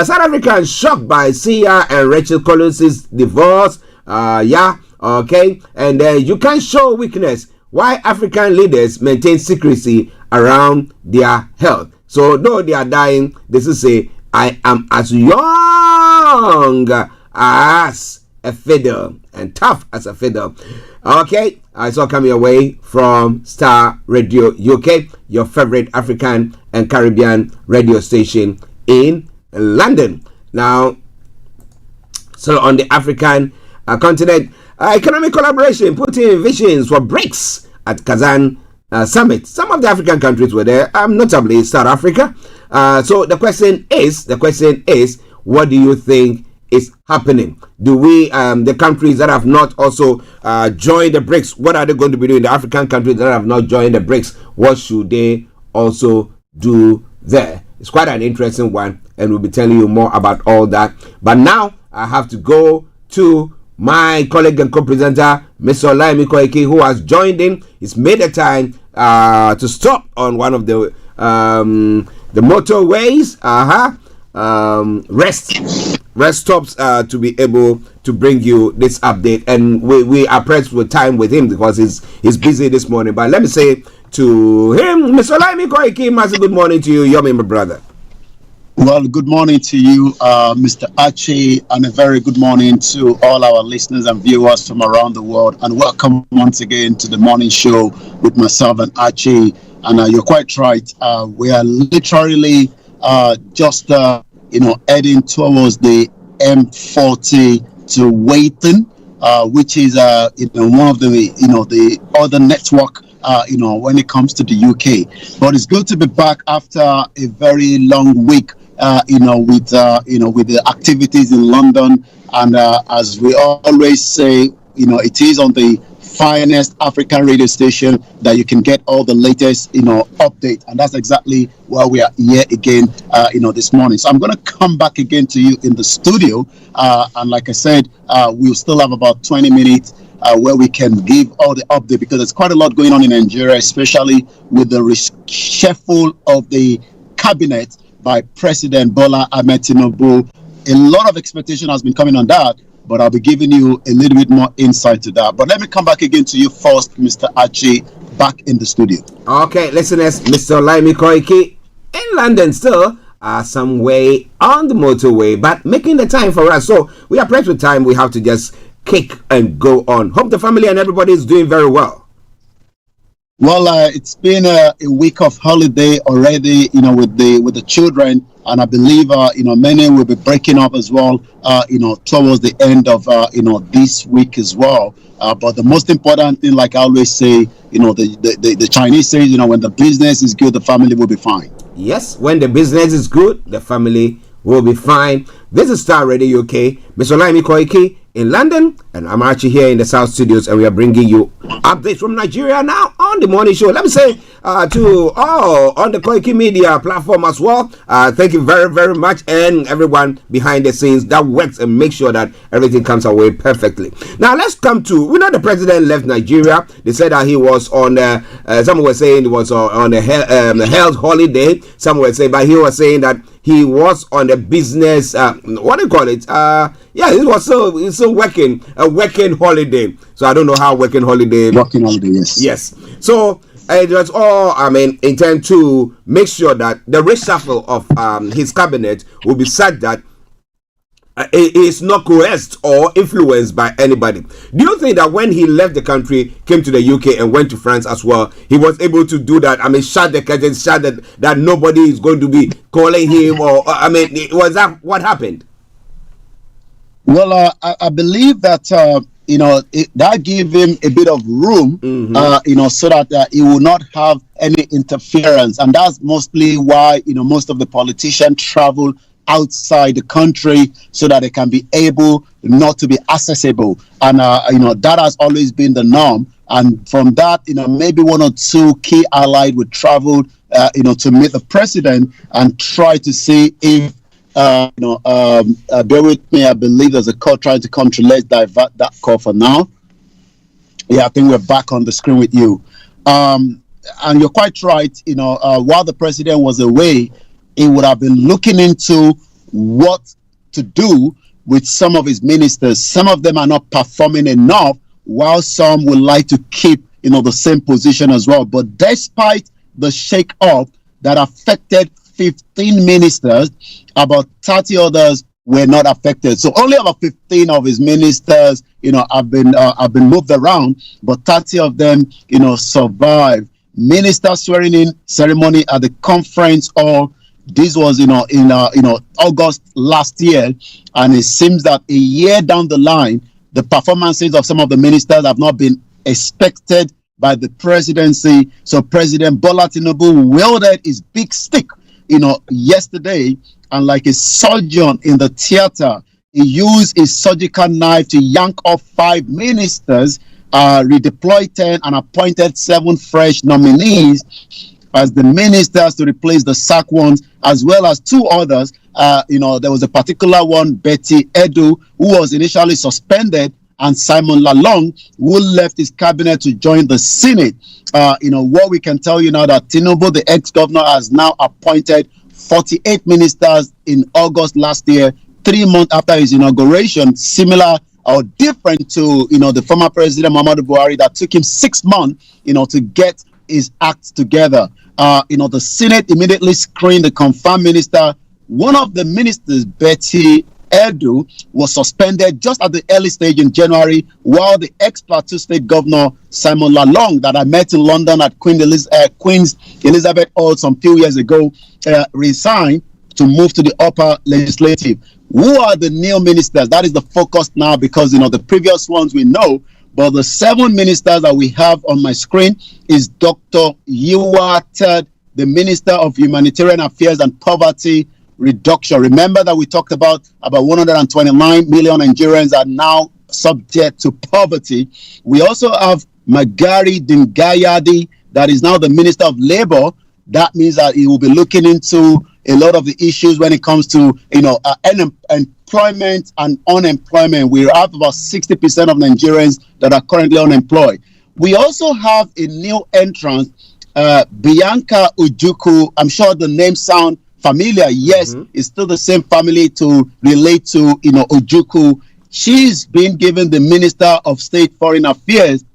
South Africans shocked by Sia and Rachel Collins' divorce. Okay. And you can't show weakness. Why African leaders maintain secrecy around their health. So, though they are dying, this is I am as young as a fiddle and tough as a fiddle. Okay, I saw coming away from Star Radio UK, your favorite African and Caribbean radio station in London. Now, so on the African continent, economic collaboration putting in visions for BRICS at Kazan summit. Some of the African countries were there, notably South Africa. So the question is, what do you think is happening? Do we, the countries that have not also joined the BRICS, what are they going to be doing? The African countries that have not joined the BRICS, what should they also do there? It's quite an interesting one, and we'll be telling you more about all that. But now I have to go to my colleague and co-presenter, Mr. Olayomi Koiki, who has joined in. He's made a time to stop on one of the motorways, rest stops to be able to bring you this update. And we are pressed with time with him because he's busy this morning. But let me say to him, Mr. Olayomi Koiki, massive good morning to you, Yomi, my brother. Well, good morning to you, Mr. Archie, and a very good morning to all our listeners and viewers from around the world. And welcome once again to the morning show with myself and Archie. And you're quite right. We are literally heading towards the M40 to Waiton, which is one of the other network when it comes to the UK. But it's good to be back after a very long week with the activities in London, and as we always say, it is on the finest African radio station that you can get all the latest update, and that's exactly why we are here again this morning. So I'm going to come back again to you in the studio, and like I said, we'll still have about 20 minutes where we can give all the update, because there's quite a lot going on in Nigeria, especially with the reshuffle of the cabinet by President Bola Ahmed Tinubu. A lot of expectation has been coming on that, but I'll be giving you a little bit more insight to that. But let me come back again to you first, Mr. Archie, back in the studio. Okay, listeners, Mr. Olayomi Koiki in London still some way on the motorway, but making the time for us. So we are pressed with time. We have to just kick and go on. Hope the family and everybody is doing very well. Well, it's been a week of holiday already, with the children, and I believe, many will be breaking up as well, towards the end of, this week as well. But the most important thing, like I always say, the Chinese say, when the business is good, the family will be fine. Yes, when the business is good, the family will be fine. This is Starr Radio UK, Mr. Olayomi Koiki in London, and I'm Archie here in the South Studios, and we are bringing you updates from Nigeria now on the morning show. Let me say to all on the Koiki Media platform as well, thank you very, very much, and everyone behind the scenes that works and makes sure that everything comes away perfectly. Now let's come to, we know the president left Nigeria. They said that he was on, some were saying he was on a health holiday. Some were saying, but he was saying that he was on a business, what do you call it? He was still working, a working holiday. So I don't know how working holiday. Working holiday, yes. Yes. So it was all, intent to make sure that the reshuffle of his cabinet will be such that it is not coerced or influenced by anybody. Do you think that when he left the country, came to the UK and went to France as well, he was able to do that? Shut the curtain, shut that nobody is going to be calling him, or was that what happened? Well, I believe that that gave him a bit of room, so that he will not have any interference, and that's mostly why most of the politicians travel outside the country so that they can be able not to be accessible, and that has always been the norm. And from that, maybe one or two key allies would travel, to meet the president and try to see if. Bear with me. I believe there's a call trying to come through. Let's divert that call for now. Yeah, I think we're back on the screen with you. And you're quite right. While the president was away, he would have been looking into what to do with some of his ministers. Some of them are not performing enough, while some would like to keep, the same position as well. But despite the shake-up that affected 15 ministers, about 30 others were not affected. So only about 15 of his ministers, have been moved around, but 30 of them, survived. Minister swearing in ceremony at the conference hall. This was, in August last year, and it seems that a year down the line, the performances of some of the ministers have not been expected by the presidency. So President Bola Tinubu wielded his big stick, yesterday, and like a surgeon in the theater, he used his surgical knife to yank off 5 ministers, redeployed 10, and appointed 7 fresh nominees as the ministers to replace the sacked ones, as well as 2 others. There was a particular one, Betty Edu, who was initially suspended, and Simon Lalong, who left his cabinet to join the Senate. What we can tell you now that Tinubu, the ex-governor, has now appointed 48 ministers in August last year, 3 months after his inauguration, similar or different to, the former president, Muhammadu Buhari, that took him 6 months, to get his act together. The Senate immediately screened the confirmed minister. One of the ministers, Betty Edu, was suspended just at the early stage in January, while the ex-Plateau State Governor, Simon Lalong, that I met in London at Queen's Elizabeth Hall some few years ago, resigned to move to the upper legislative. Who are the new ministers? That is the focus now, because the previous ones we know, but the 7 ministers that we have on my screen is Dr. Yiwa Ted, the Minister of Humanitarian Affairs and Poverty Reduction. Remember that we talked about 129 million Nigerians are now subject to poverty. We also have Magari Dingayadi, that is now the Minister of Labor. That means that he will be looking into a lot of the issues when it comes to employment and unemployment. We have about 60% of Nigerians that are currently unemployed. We also have a new entrant, Bianca Ojukwu. I'm sure the name sound familiar. Yes, it's still the same family to relate to Ojukwu. She's been given the Minister of State Foreign Affairs.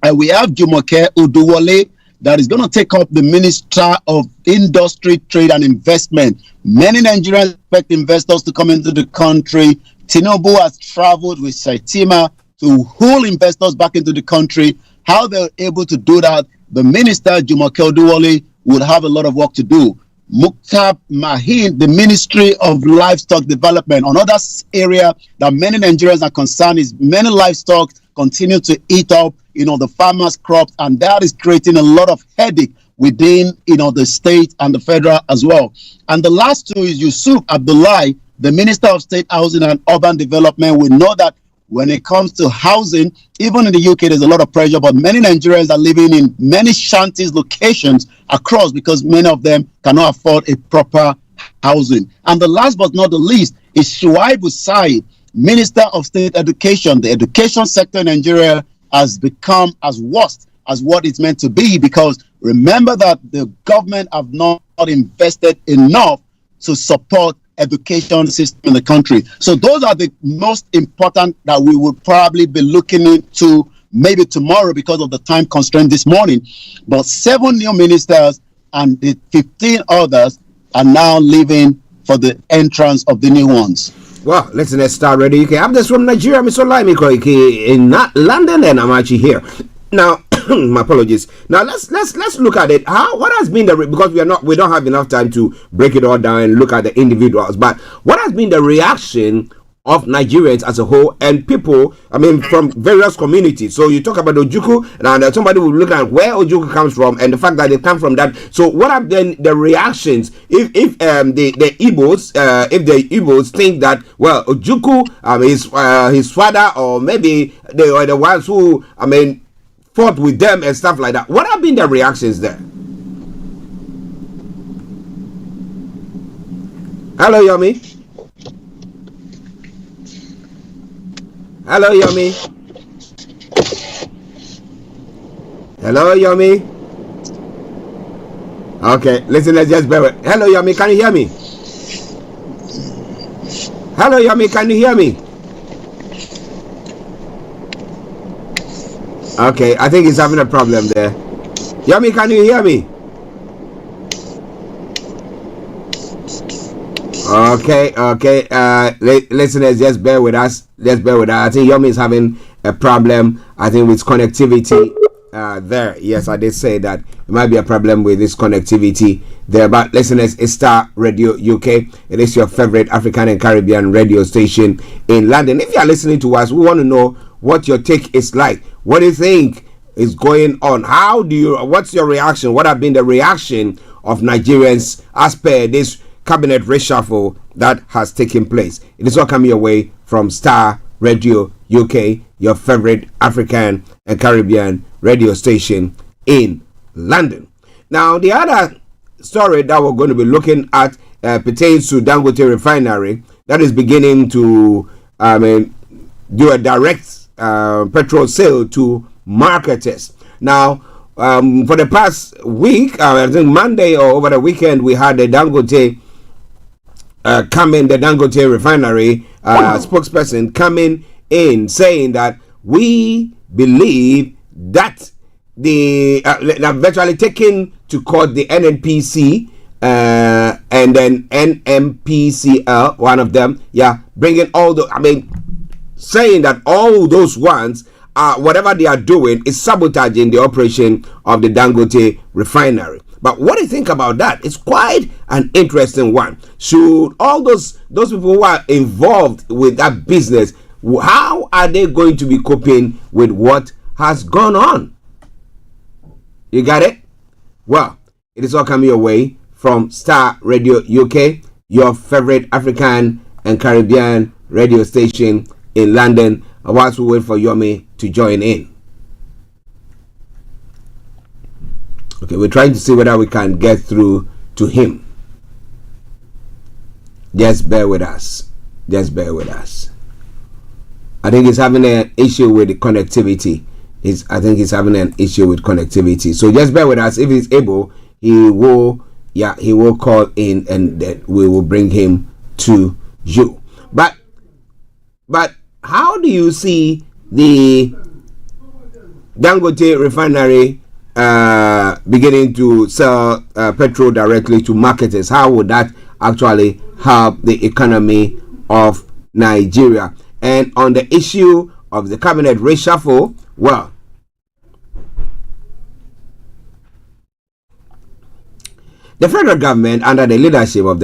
And we have Jumoke Uduwole that is going to take up the Minister of Industry, Trade and Investment. Many Nigerians expect investors to come into the country. Tinubu has traveled with Saitima to haul investors back into the country. How they're able to do that, the Minister, Jumoke Uduwole, would have a lot of work to do. Mukhtar Mahin, the Ministry of Livestock Development. Another area that many Nigerians are concerned is many livestock continue to eat up, the farmers' crops, and that is creating a lot of headache within, the state and the federal as well. And the last two is Yusuf Abdullahi, the Minister of State Housing and Urban Development. We know that when it comes to housing, even in the UK, there's a lot of pressure, but many Nigerians are living in many shanties locations across because many of them cannot afford a proper housing. And the last but not the least is Shuaibu Said, Minister of State Education. The education sector in Nigeria has become as worst as what it's meant to be, because remember that the government have not invested enough to support education system in the country. So those are the most important that we would probably be looking into maybe tomorrow because of the time constraint this morning. But 7 new ministers and the 15 others are now leaving for the entrance of the new ones. Well, listen, let's start ready. UK. I'm just from Nigeria, Mr. Olayomi Koiki in London, and I'm actually here now. My apologies. Now let's look at it. What has been because we don't have enough time to break it all down and look at the individuals. But what has been the reaction of Nigerians as a whole and people? From various communities. So you talk about Ojukwu, and somebody will look at where Ojukwu comes from and the fact that they come from that. So what have been the reactions if the Igbos think that Ojukwu his father, or maybe they are the ones who fought with them and stuff like that? What have been the reactions there? Hello, Yomi. Hello, Yomi. Hello, Yomi. Okay, listen, let's just bear it. Hello, Yomi, can you hear me? Hello, Yomi, can you hear me? Okay, I think he's having a problem there. Yomi, can you hear me? Okay. Listeners, just bear with us. I think Yomi is having a problem, I think, with connectivity there. Yes, I did say that it might be a problem with this connectivity there. But listeners, it's Starr Radio UK. It is your favorite African and Caribbean radio station in London. If you are listening to us, we want to know what your take is like. What do you think is going on? What's your reaction? What have been the reaction of Nigerians as per this cabinet reshuffle that has taken place? It is all coming your way from Starr Radio UK, your favorite African and Caribbean radio station in London. Now, the other story that we're going to be looking at pertains to Dangote Refinery that is beginning to do a direct petrol sale to marketers. Now, for the past week, I think Monday or over the weekend, we had the Dangote the Dangote Refinery spokesperson coming in saying that we believe that the virtually taken to court the NNPC and then NMPCL, one of them, bringing all the, saying that all those ones are, whatever they are doing is sabotaging the operation of the Dangote Refinery. But what do you think about that? It's quite an interesting one. Should all those people who are involved with that business, how are they going to be coping with what has gone on? You got it? Well, it is all coming your way from Starr Radio UK, your favorite African and Caribbean radio station in London. Whilst we wait for Yomi to join in. Okay, we're trying to see whether we can get through to him. Just bear with us. Just bear with us. I think he's having an issue with the connectivity. I think he's having an issue with connectivity. So just bear with us. If he's able, he will call in, and then we will bring him to you. But how do you see the Dangote refinery beginning to sell petrol directly to marketers? How would that actually help the economy of Nigeria? And on the issue of the cabinet reshuffle, well, the federal government, under the leadership of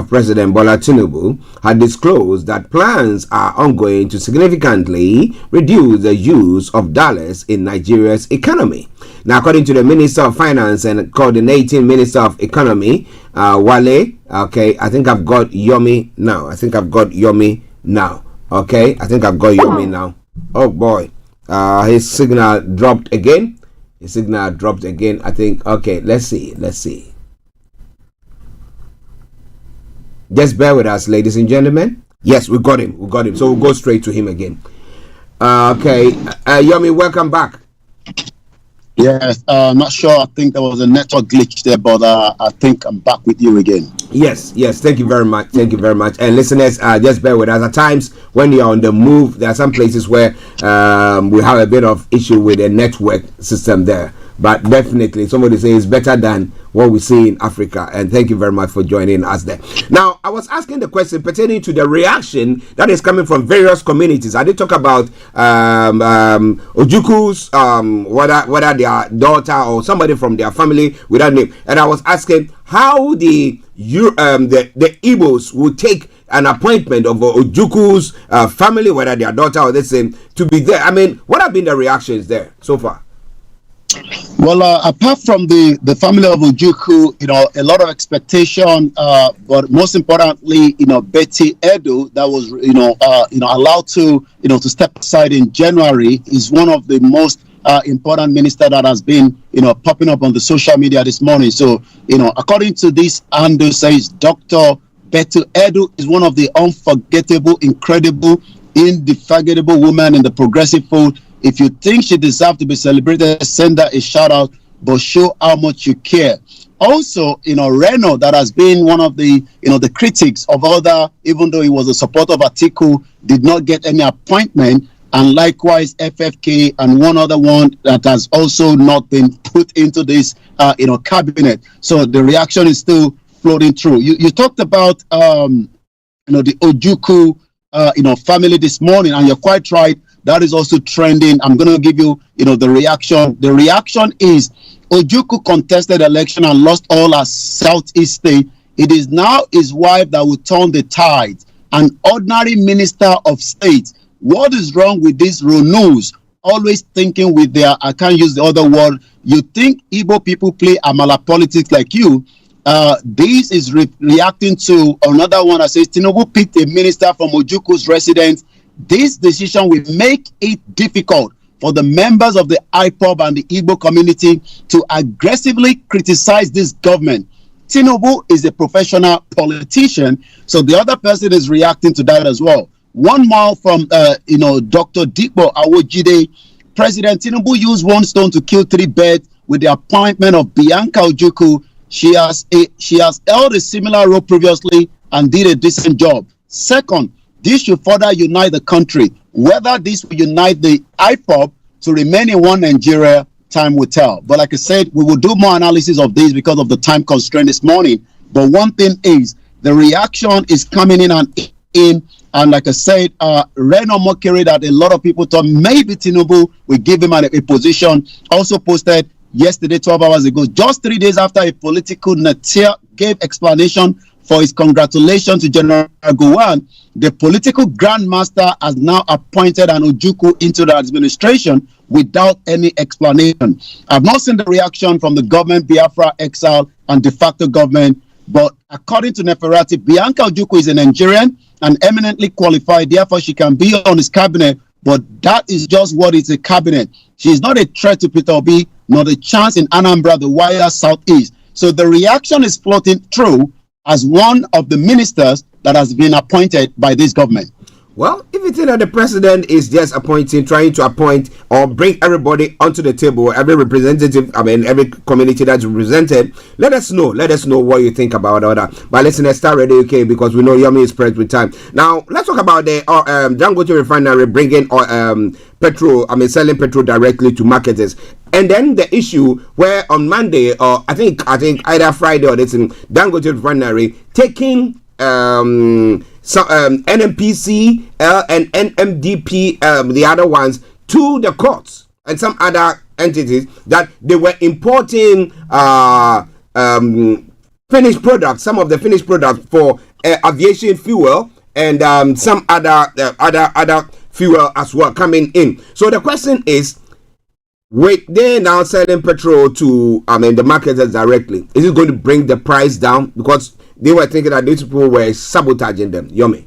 President Bola Tinubu, had disclosed that plans are ongoing to significantly reduce the use of dollars in Nigeria's economy. Now, according to the Minister of Finance and Coordinating Minister of Economy, Wale, okay, I think I've got Yomi now. Okay, I think I've got Yomi now. Oh boy, his signal dropped again. I think. Okay, let's see. Just bear with us, ladies and gentlemen. Yes, we got him. So we'll go straight to him again. Okay, Yomi, welcome back. Yes, not sure. I think there was a network glitch there, but I think I'm back with you again. Yes. Thank you very much. And listeners, just bear with us. At times, when you're on the move, there are some places where we have a bit of issue with the network system there. But definitely, somebody says it's better than what we see in Africa. And thank you very much for joining us there. Now, I was asking the question pertaining to the reaction that is coming from various communities. I did talk about Ojuku's, whether their daughter or somebody from their family with that name. And I was asking how the Igbos would take an appointment of Ojuku's family, whether their daughter or the same, to be there. I mean, what have been the reactions there so far? Well, apart from the family of Ojukwu, a lot of expectation, but most importantly, Betty Edo, that was, allowed to step aside in January, is one of the most important minister that has been, popping up on the social media this morning. So, according to this, Ando says Dr. Betty Edo is one of the unforgettable, incredible, indefatigable women in the progressive fold. If you think she deserves to be celebrated, send her a shout out, but show how much you care. Also, Reno, that has been one of the, the critics of other, even though he was a supporter of Atiku, did not get any appointment. And likewise, FFK and one other one that has also not been put into this, cabinet. So the reaction is still floating through. You talked about, the Ojukwu, family this morning, and you're quite right. That is also trending. I'm going to give you, the reaction. The reaction is Ojukwu contested election and lost all her Southeast state. It is now his wife that will turn the tide. An ordinary minister of state. What is wrong with these Ronus? Always thinking with their, I can't use the other word. You think Igbo people play Amala politics like you? This is reacting to another one that says Tinubu picked a minister from Ojukwu's residence. This decision will make it difficult for the members of the IPOB and the Igbo community to aggressively criticize this government. Tinubu is a professional politician, so the other person is reacting to that as well. 1 mile from, Dr. Dikbo Awojide, President Tinubu used one stone to kill 3 birds with the appointment of Bianca Ojukwu. She has held a similar role previously and did a decent job. Second, this should further unite the country. Whether this will unite the IPOB to remain in one Nigeria, time will tell. But like I said, we will do more analysis of this because of the time constraint this morning. But one thing is, the reaction is coming in. And like I said, Reno Mokere, that a lot of people thought maybe Tinubu will give him a position, also posted yesterday, 12 hours ago, just 3 days after a political natir gave explanation for his congratulations to General Gowon, the political grandmaster has now appointed an Ojukwu into the administration without any explanation. I've not seen the reaction from the government, Biafra exile, and de facto government, but according to Neferati, Bianca Ojukwu is a Nigerian and eminently qualified, therefore she can be on his cabinet, but that is just what is a cabinet. She is not a threat to Peter Obi, not a chance in Anambra, the wider southeast. So the reaction is floating through as one of the ministers that has been appointed by this government. Well, if you think that the president is just trying to appoint or bring everybody onto the table, every representative, every community that's represented, let us know what you think about all that. But listen, let's start Radio UK because we know Yomi is pressed with time. Now, let's talk about the Dangote refinery bringing petrol, selling petrol directly to marketers. And then the issue where on Monday, or I think either Friday or this in Dangote refinery taking NMPC and NMDP, the other ones, to the courts and some other entities that they were importing finished products, some of the finished products for aviation fuel and some other fuel as well coming in. So the question is, they're now selling petrol to the marketers directly. Is it going to bring the price down? Because they were thinking that these people were sabotaging them. Yomi.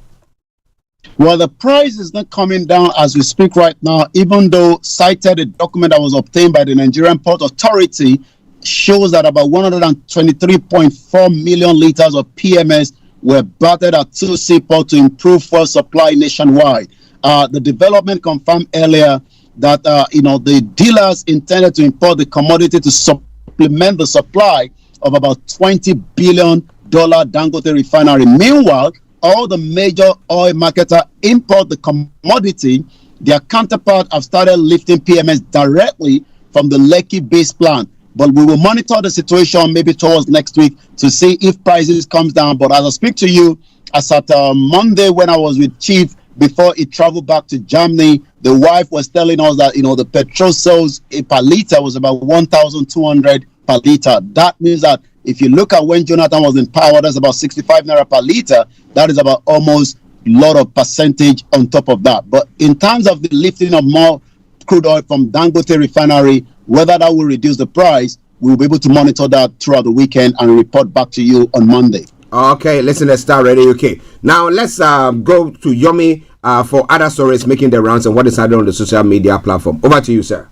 Well, the price is not coming down as we speak right now, even though cited a document that was obtained by the Nigerian Port Authority shows that about 123.4 million liters of PMS were battered at 2 seaports to improve fuel supply nationwide. The development confirmed earlier that the dealers intended to import the commodity to supplement the supply of about $20 billion Dangote refinery. Meanwhile, all the major oil marketers import the commodity. Their counterparts have started lifting PMS directly from the Lekki base plant. But we will monitor the situation maybe towards next week to see if prices comes down. But as I speak to you, as at Monday when I was with Chief before he traveled back to Germany, the wife was telling us that the petrol sales per liter was about 1,200 per liter. That means that if you look at when Jonathan was in power, that's about 65 naira per liter. That is about almost a lot of percentage on top of that. But in terms of the lifting of more crude oil from Dangote refinery, whether that will reduce the price, we'll be able to monitor that throughout the weekend and report back to you on Monday. Okay, listen, let's start Radio UK. Now, let's go to Yomi for other stories making the rounds and what is happening on the social media platform. Over to you, sir.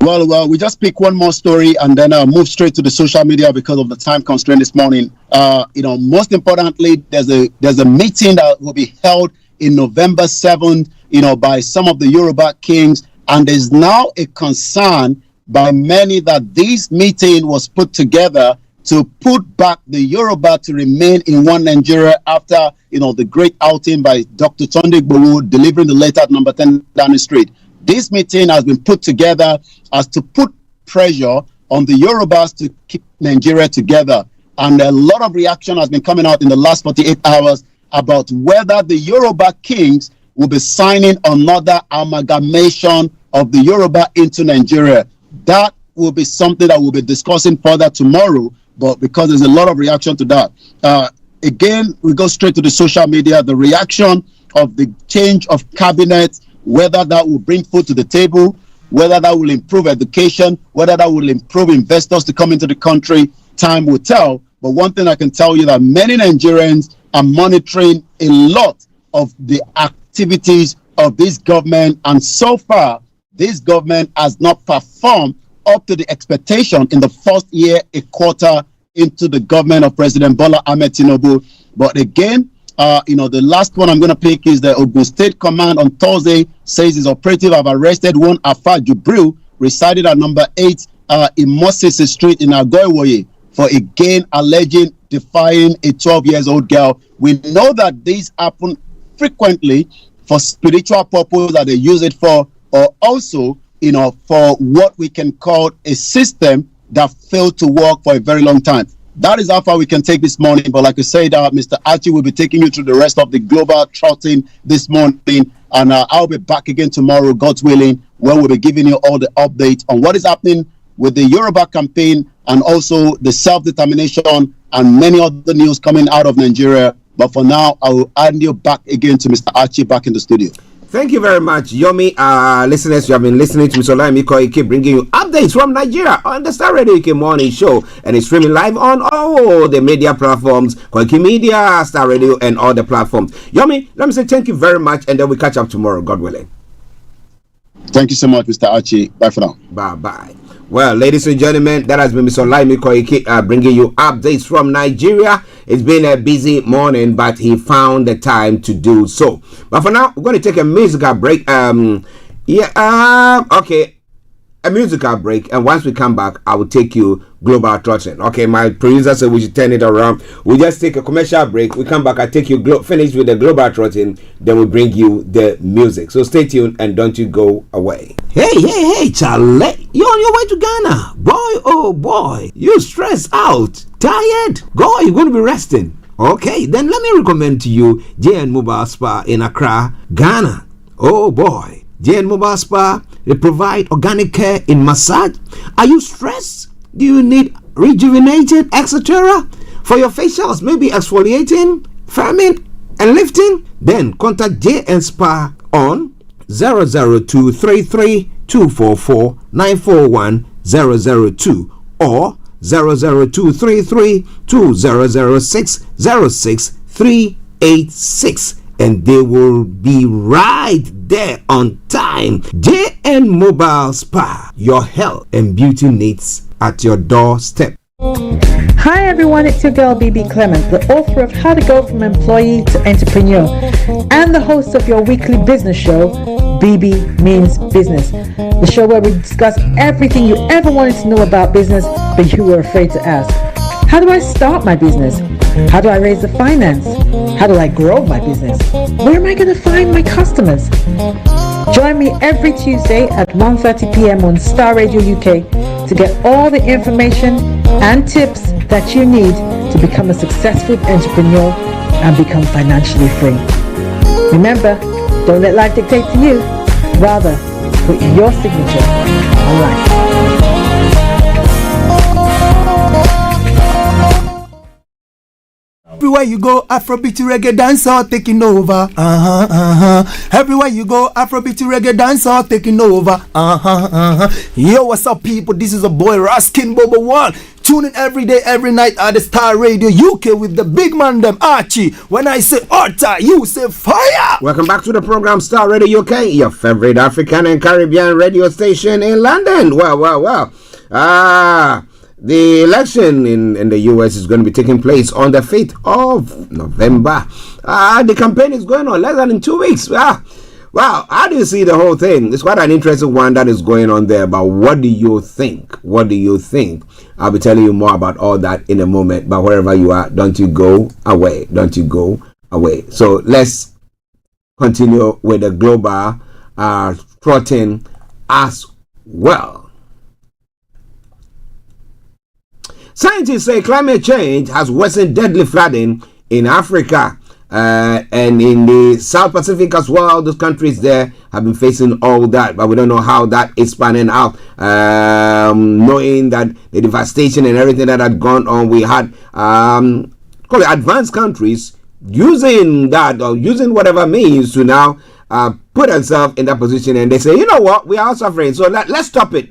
Well, we just pick one more story and then move straight to the social media because of the time constraint this morning. Most importantly, there's a meeting that will be held in November 7th, by some of the Yoruba kings. And there's now a concern by many that this meeting was put together to put back the Yoruba to remain in one Nigeria after, the great outing by Dr. Tunde Igboho delivering the letter at number 10 Downing Street. This meeting has been put together as to put pressure on the Yorubas to keep Nigeria together. And a lot of reaction has been coming out in the last 48 hours about whether the Yoruba kings will be signing another amalgamation of the Yoruba into Nigeria. That will be something that we'll be discussing further tomorrow, but because there's a lot of reaction to that. Again, we go straight to the social media, the reaction of the change of cabinet, whether that will bring food to the table, whether that will improve education, whether that will improve investors to come into the country, time will tell. But one thing I can tell you that many Nigerians are monitoring a lot of the activities of this government, and so far, this government has not performed up to the expectation in the first year, a quarter into the government of President Bola Ahmed Tinubu. But again, the last one I'm going to pick is the Ogun State Command on Thursday says its operative have arrested one Afa Jubril, residing at number 8 in Moses Street in Agoiwoye, for again alleging defying a 12-year-old girl. We know that these happen frequently for spiritual purpose that they use it for, or also, for what we can call a system that failed to work for a very long time. That is how far we can take this morning. But like I said, Mr. Archie will be taking you through the rest of the global trouting this morning. And I'll be back again tomorrow, God willing, when we'll be giving you all the updates on what is happening with the Yoruba campaign and also the self-determination and many other news coming out of Nigeria. But for now, I will hand you back again to Mr. Archie back in the studio. Thank you very much, Yomi. Listeners, you have been listening to Mr. Olayomi Koiki bringing you updates from Nigeria on the Starr Radio UK Morning Show, and it's streaming live on all the media platforms, Koiki Media, Starr Radio, and all the platforms. Yomi, let me say thank you very much, and then we catch up tomorrow, God willing. Thank you so much, Mr. Archie. Bye for now. Bye-bye. Well, ladies and gentlemen, that has been Mr. Olayomi Koiki bringing you updates from Nigeria. It's been a busy morning, but he found the time to do so. But for now, we're going to take a musical break. Okay. A musical break, and once we come back, I will take you global trotting. Okay, my producer said we should turn it around. We'll just take a commercial break. We come back, I take you finish with the global trotting, then we bring you the music. So stay tuned and don't you go away. Hey, Charlie, you're on your way to Ghana. Boy, oh boy, you stressed out, tired. Go, you're going to be resting. Okay, then let me recommend to you JN Mobile Spa in Accra, Ghana. Oh boy, JN Mobile Spa. They provide organic care in massage. Are you stressed? Do you need rejuvenated, etc.? For your facials, maybe exfoliating, firming, and lifting? Then contact JN Spa on 00233 244 941 002 or 00233 2006 06386. And they will be right there on time. JN Mobile Spa, your health and beauty needs at your doorstep. Hi everyone, it's your girl BB Clement, the author of How to Go From Employee to Entrepreneur and the host of your weekly business show, BB Means Business, the show where we discuss everything you ever wanted to know about business but you were afraid to ask. How do I start my business? How do I raise the finance? How do I grow my business? Where am I going to find my customers? Join me every Tuesday at 1:30 p.m. on Starr Radio UK to get all the information and tips that you need to become a successful entrepreneur and become financially free. Remember, don't let life dictate to you. Rather, put your signature on life. Everywhere you go, Afrobeat reggae dancer taking over. Everywhere you go, Afrobeat reggae dancer taking over. Yo, what's up, people? This is a boy Raskin Bobo One. Tune in every day, every night at the Starr Radio UK with the big man them Archie. When I say order, you say fire. Welcome back to the program Starr Radio UK, your favorite African and Caribbean radio station in London. Well. The election in the US is going to be taking place on the 5th of November. The campaign is going on less than in 2 weeks. Wow, how do you see the whole thing? It's quite an interesting one that is going on there. But what do you think? I'll be telling you more about all that in a moment. But wherever you are, don't you go away. So let's continue with the global trotting as well. Scientists say climate change has worsened deadly flooding in Africa and in the South Pacific as well. Those countries there have been facing all that, but we don't know how that is panning out. Knowing that the devastation and everything that had gone on, we had call it advanced countries using that or using whatever means to now put themselves in that position, and they say, you know what, we are suffering, so let's stop it.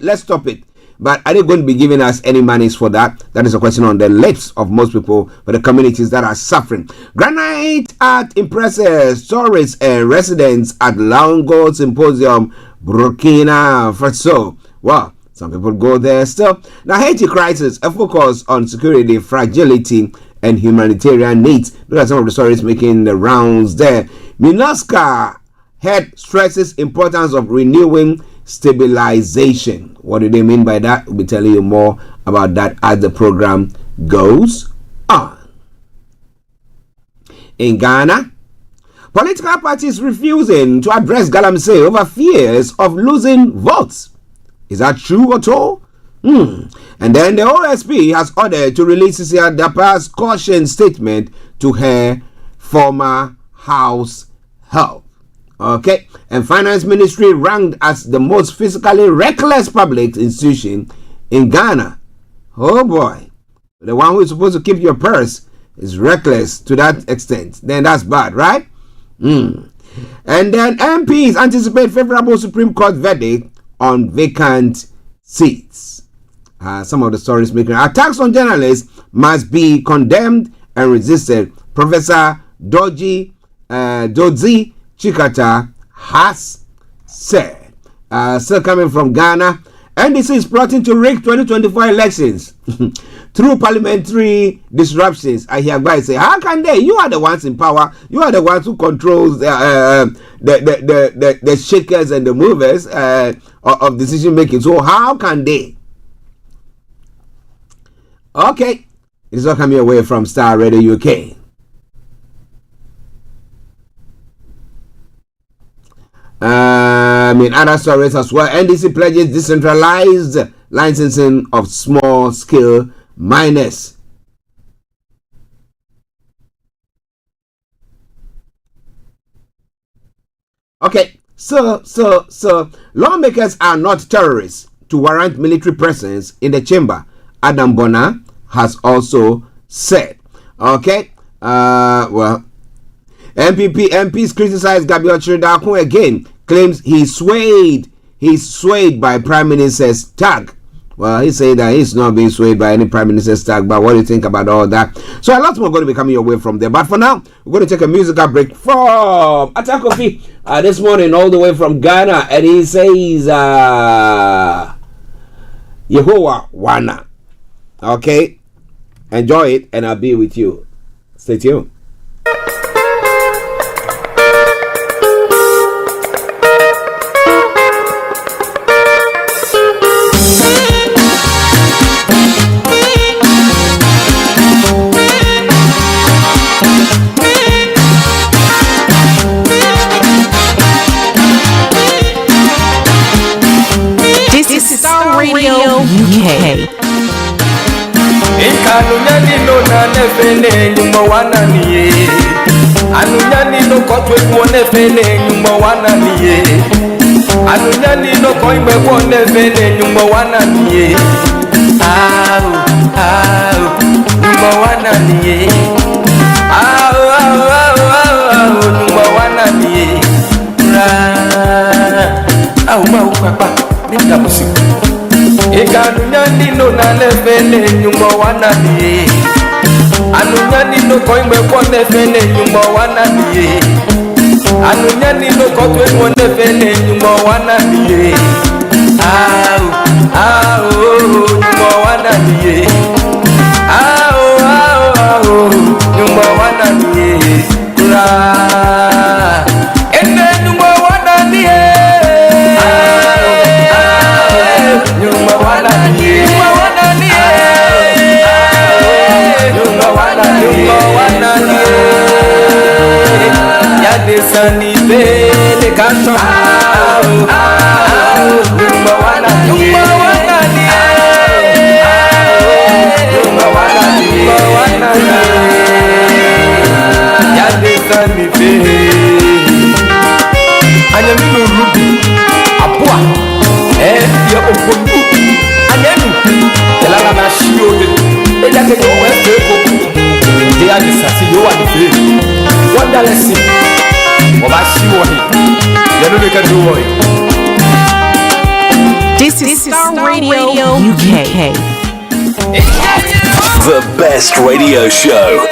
But are they going to be giving us any monies for that? That is a question on the lips of most people, for the communities that are suffering. Granite art impresses tourists and residents at Longo Symposium, Burkina Faso. Well, some people go there still. Now, Haiti crisis, a focus on security, fragility, and humanitarian needs. Look at some of the stories making the rounds there. MINUSCA head stresses importance of renewing stabilization. What do they mean by that? We'll be telling you more about that as the program goes on. In Ghana, political parties refusing to address Galamsey over fears of losing votes. Is that true at all? And then the OSP has ordered to release Cecilia Dapa's caution statement to her former house help. Okay, and Finance Ministry ranked as the most fiscally reckless public institution in Ghana. Oh boy. The one who is supposed to keep your purse is reckless to that extent. Then that's bad, right? And then MPs anticipate favorable Supreme Court verdict on vacant seats. Some of the stories making attacks on journalists must be condemned and resisted. Professor Dodzi Chikata has said. Still coming from Ghana, NDC is plotting to rig 2024 elections through parliamentary disruptions. I hereby say, how can they? You are the ones in power. You are the ones who controls the shakers and the movers of decision making. So how can they? Okay, it's all coming away from Starr Radio UK. In other stories as well, NDC pledges decentralized licensing of small-scale miners. Okay, so lawmakers are not terrorists to warrant military presence in the chamber. Adam Bona has also said. Okay, well, MPs criticize Gabriel Chiridakun again, claims he's swayed by Prime Minister's tag. Well, he said that he's not being swayed by any Prime Minister's tag, but what do you think about all that? So a lot more going to be coming your way from there. But for now, we're going to take a musical break from Atakofi this morning, all the way from Ghana, and he says, Yehovah Wana. Okay, enjoy it, and I'll be with you. Stay tuned. This is Starr Radio UK. Anunyani no na nefene nyumba wana niye. Anunyani no kotwe kwa nefene nyumba wana niye. Anunyani no koimbe kwa nefene nyumba wana niye. Nyumba wana niye. Nyumba wana niye. Papa, nenda musiku. Anunyani no na nefene nyumba wana niye. Anunyani no koimbe kwa nefene nyumba wana niye. Anunyani no kotwe kwa nefene nyumba wana niye. Nyumba wana niye. Nyumba wana niye. Ene nyumba wana niye. Nyumba wana niye. Nyumba wana niye. Ya desani bele kanto. Nyumba wana niye. Nyumba wana niye. Ya desani bele. Anyamino rubi. Apua. Ya okondu. Anyami. Elala na shiode. Eja ke yo wefe ko. They are the sassy, you are the faith. What the lesson? This is Starr Radio UK. The best radio show.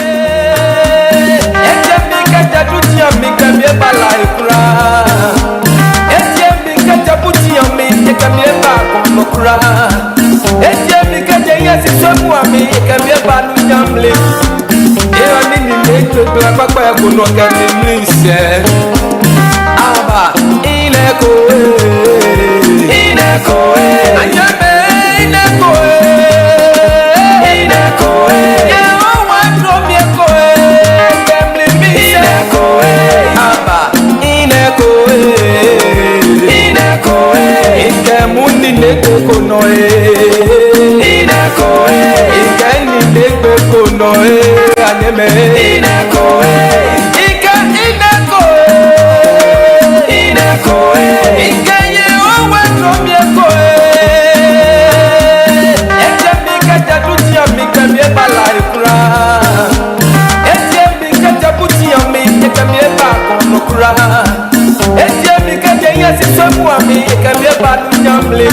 muami kabia balu nyamle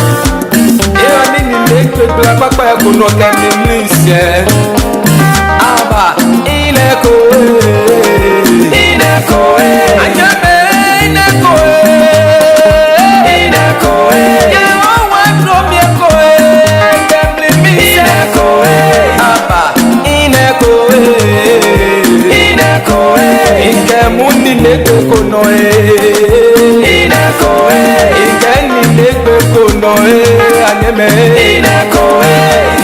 era nini lekwe bla papa kono kemi mlise aba ineko anyame ineko ya wa from yeko kemi mlise aba ineko Inke mundi nekwe kono Ineko Inke ni nekwe kono Anyeme Ineko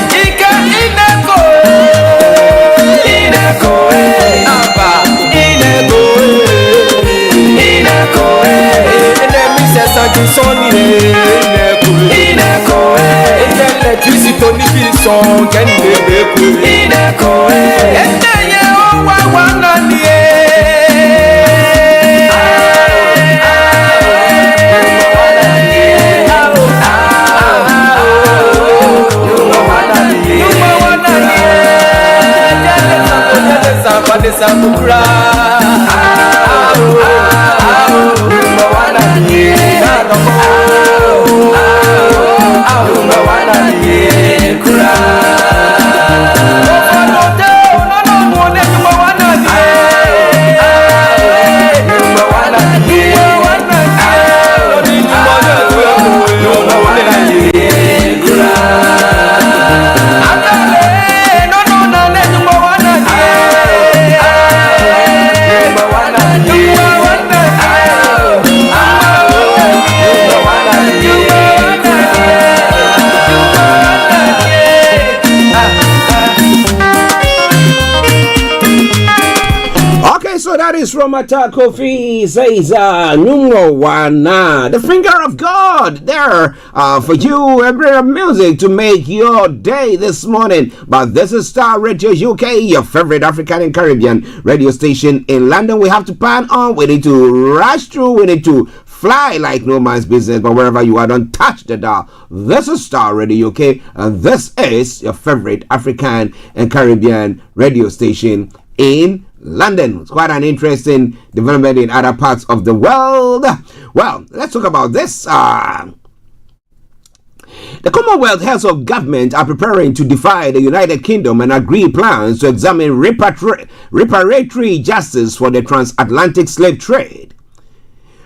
Ike ineko Ineko Aba Ineko Ineko Enemi se sanki soni Ineko Eke electricity ni bilson Keni bebeku Ineko Eneye owa wana niye Samura from Kofi says numero one, the finger of God there for you, a bit of music to make your day this morning. But this is Starr Radio UK, your favorite African and Caribbean radio station in London. We have to pan on, we need to rush through, we need to fly like no man's business, but wherever you are, don't touch the dial. This is Starr Radio UK, and this is your favorite African and Caribbean radio station in London. It's quite an interesting development in other parts of the world. Well, let's talk about this. The Commonwealth heads of government are preparing to defy the United Kingdom and agree plans to examine reparatory justice for the transatlantic slave trade.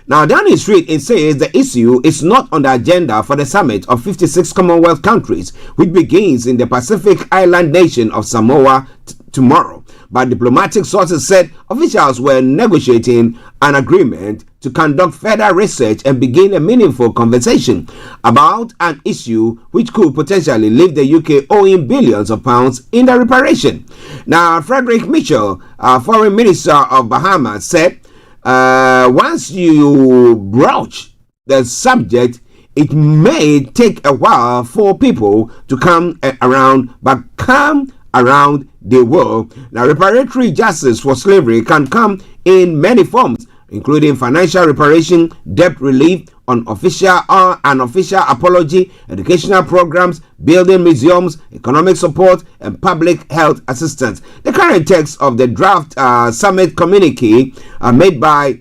Now, Downing Street, it says the issue is not on the agenda for the summit of 56 Commonwealth countries, which begins in the Pacific island nation of Samoa tomorrow. But diplomatic sources said officials were negotiating an agreement to conduct further research and begin a meaningful conversation about an issue which could potentially leave the UK owing billions of pounds in the reparation. Now, Frederick Mitchell, Foreign Minister of Bahamas, said once you broach the subject, it may take a while for people to come around, but come around the world. Now, reparatory justice for slavery can come in many forms, including financial reparation, debt relief, unofficial or unofficial apology, educational programs, building museums, economic support, and public health assistance. The current text of the draft summit communique made by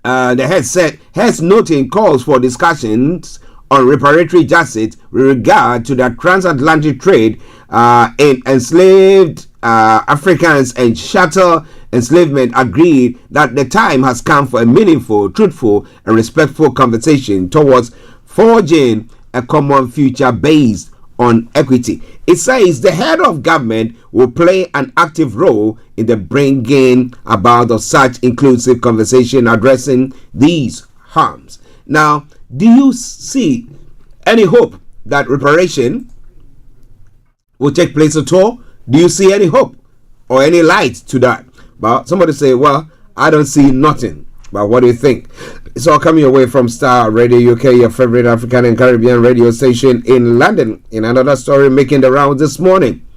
the head said, has noting calls for discussions on reparatory justice with regard to the transatlantic trade in enslaved Africans and chattel enslavement, agreed that the time has come for a meaningful, truthful, and respectful conversation towards forging a common future based on equity. It says the head of government will play an active role in the bringing about of such inclusive conversation addressing these harms. Now, do you see any hope that reparation will take place at all? Do you see any hope or any light to that? Well, somebody say, well, I don't see nothing. But what do you think? It's all coming away from Starr Radio UK, your favorite African and Caribbean radio station in London. In another story making the rounds this morning,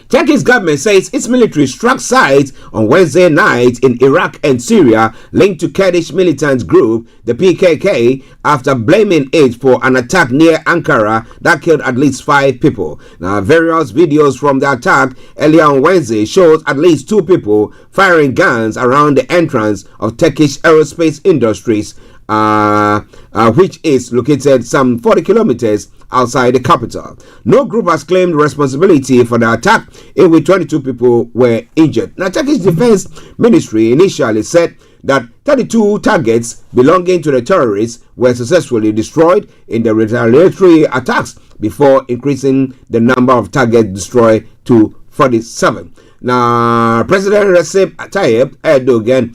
Turkey's government says its military struck sites on Wednesday night in Iraq and Syria linked to Kurdish militant group, the PKK, after blaming it for an attack near Ankara that killed at least 5 people. Now, various videos from the attack earlier on Wednesday showed at least 2 people firing guns around the entrance of Turkish aerospace industries which is located some 40 kilometers outside the capital. No group has claimed responsibility for the attack, in which 22 people were injured. Now, Turkish Defense Ministry initially said that 32 targets belonging to the terrorists were successfully destroyed in the retaliatory attacks, before increasing the number of targets destroyed to 47. Now, President Recep Tayyip Erdogan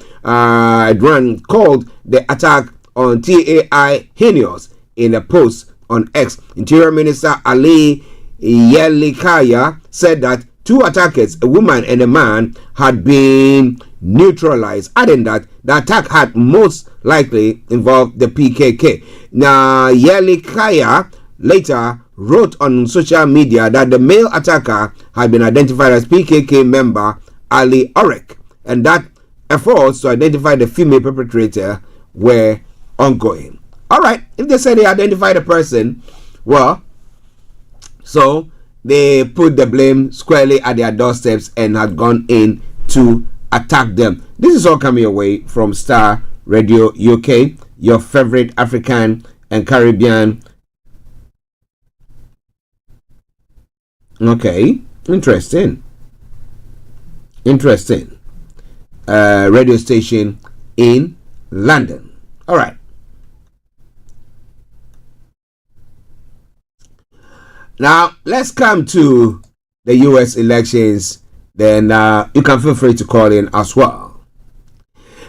called the attack on TAI heinous in a post on X. Interior Minister Ali Yerlikaya said that 2 attackers, a woman and a man, had been neutralized, adding that the attack had most likely involved the PKK. Now, Yerlikaya later wrote on social media that the male attacker had been identified as PKK member Ali Orek, and that efforts to identify the female perpetrator were ongoing. All right, if they say they identified a person, well, so they put the blame squarely at their doorsteps and had gone in to attack them. This is all coming away from Star Radio UK, your favorite African and Caribbean. Okay, interesting. Radio station in London. All right. Now, let's come to the US elections. Then you can feel free to call in as well.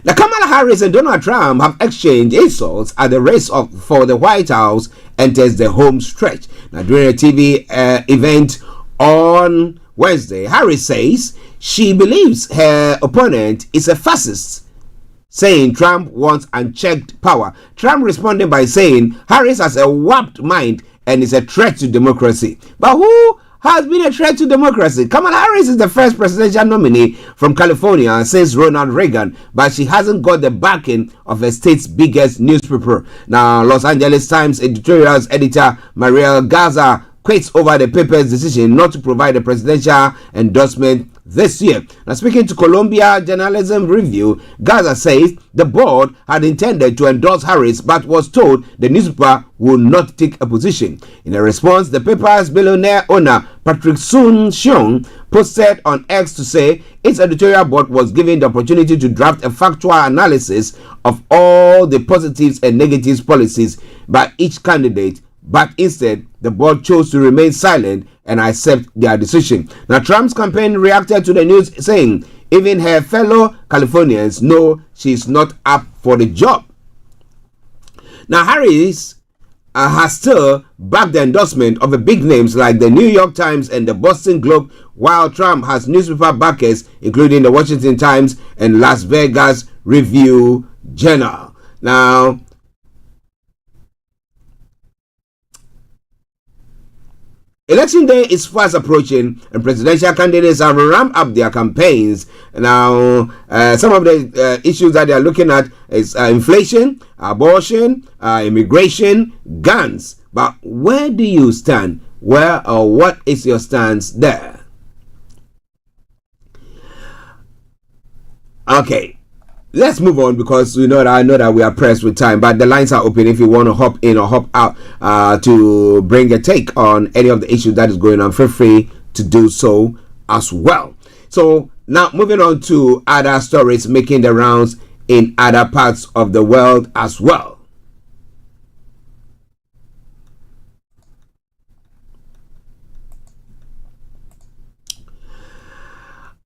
Now, Kamala Harris and Donald Trump have exchanged insults as the race for the White House enters the home stretch. Now, during a TV event on Wednesday, Harris says she believes her opponent is a fascist, saying Trump wants unchecked power. Trump responded by saying Harris has a warped mind and is a threat to democracy. But who has been a threat to democracy? Kamala Harris is the first presidential nominee from California since Ronald Reagan, but she hasn't got the backing of the state's biggest newspaper. Now, Los Angeles Times editorials editor Mariel Garza quits over the paper's decision not to provide a presidential endorsement this year. Now, speaking to Columbia Journalism Review, Garza says the board had intended to endorse Harris but was told the newspaper would not take a position. In a response, the paper's billionaire owner Patrick Soon-Shiong posted on X to say its editorial board was given the opportunity to draft a factual analysis of all the positives and negatives policies by each candidate, but instead the board chose to remain silent and accept their decision. Now, Trump's campaign reacted to the news saying even her fellow Californians know she's not up for the job. Now, Harris has still backed the endorsement of the big names like the New York Times and the Boston Globe, while Trump has newspaper backers including the Washington Times and Las Vegas Review Journal. Now, election day is fast approaching and presidential candidates have ramped up their campaigns. Now, some of the issues that they are looking at is inflation, abortion, immigration, guns. But where do you stand? Where or what is your stance there? Okay. Let's move on because I know that we are pressed with time, but the lines are open if you want to hop in or hop out to bring a take on any of the issues that is going on. Feel free to do so as well. So now moving on to other stories making the rounds in other parts of the world as well.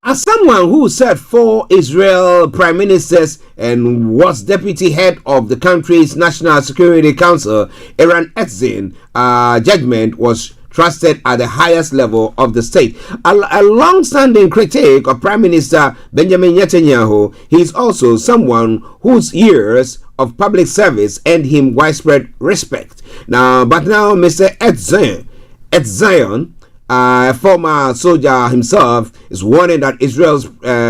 As someone who served 4 Israel prime ministers and was deputy head of the country's National Security Council, Aaron Etzin judgment was trusted at the highest level of the state. A long-standing critic of Prime Minister Benjamin Netanyahu, he is also someone whose years of public service earned him widespread respect. But now Mr. Etzion, a former soldier himself, is warning that Israel's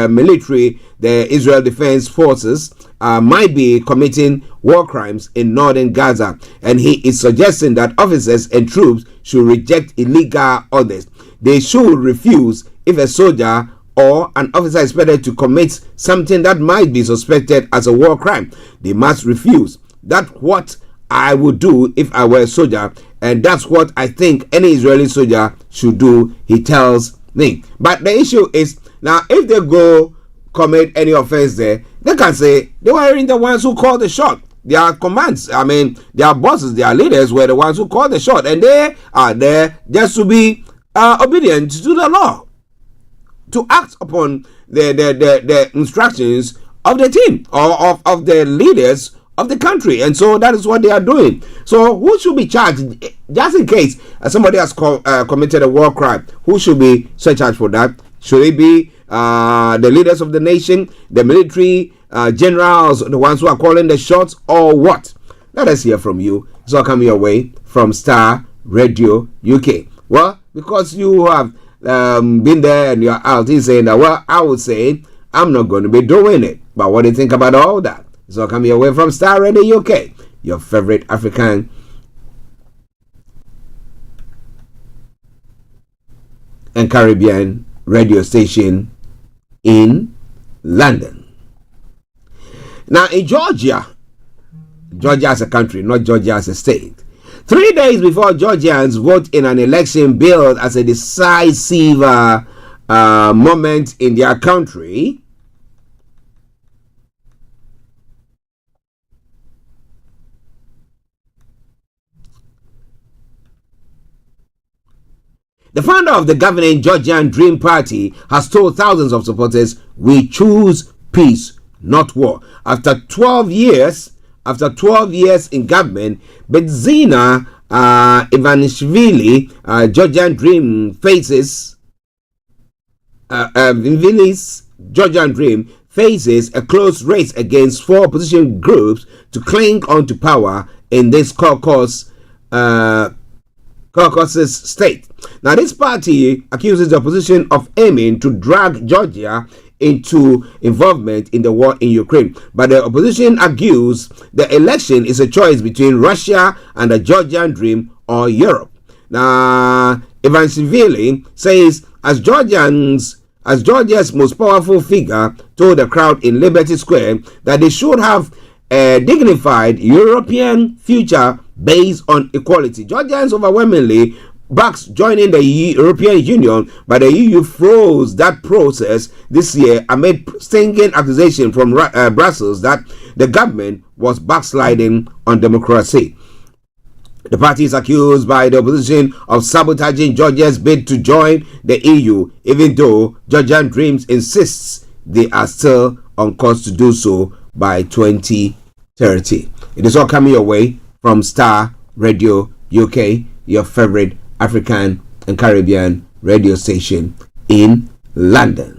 military, the Israel Defense Forces, might be committing war crimes in northern Gaza, and he is suggesting that officers and troops should reject illegal orders. They should refuse if a soldier or an officer is expected to commit something that might be suspected as a war crime. They must refuse That's what I would do if I were a soldier, and that's what I think any Israeli soldier should do, he tells me. But the issue is, now if they go commit any offense there, they can say they weren't the ones who called the shot. Their commands, I mean, their bosses, their leaders were the ones who called the shot, and they are there just to be obedient to the law, to act upon the instructions of the team or of the leaders of the country. And so that is what they are doing. So who should be charged, just in case somebody has committed a war crime? Who should be charged for that? Should it be the leaders of the nation, the military generals, the ones who are calling the shots, or what? Let us hear from you. It's all coming your way from Starr Radio UK. Well, because you have been there and you're out, he's saying that, well, I would say I'm not going to be doing it. But what do you think about all that? It's all coming your way from Starr Radio UK, your favorite African and Caribbean radio station in London. Now, in Georgia as a country, not Georgia as a state, 3 days before Georgians vote in an election billed as a decisive moment in their country, the founder of the governing Georgian Dream Party has told thousands of supporters, "We choose peace, not war." After 12 years in government, Bedzina Ivanishvili, Georgian Dream faces Georgian Dream faces a close race against 4 opposition groups to cling on to power in this Caucasus state. Now, this party accuses the opposition of aiming to drag Georgia into involvement in the war in Ukraine. But the opposition argues the election is a choice between Russia and the Georgian Dream or Europe. Now, Ivanishvili says, as Georgia's most powerful figure, told the crowd in Liberty Square that they should have a dignified European future based on equality. Georgians overwhelmingly backs joining the European Union, but the EU froze that process this year amid stinging accusation from Brussels that the government was backsliding on democracy. The party is accused by the opposition of sabotaging Georgia's bid to join the EU, even though Georgian Dreams insists they are still on course to do so by 2030. It is all coming your way from Starr Radio UK, your favorite African and Caribbean radio station in London.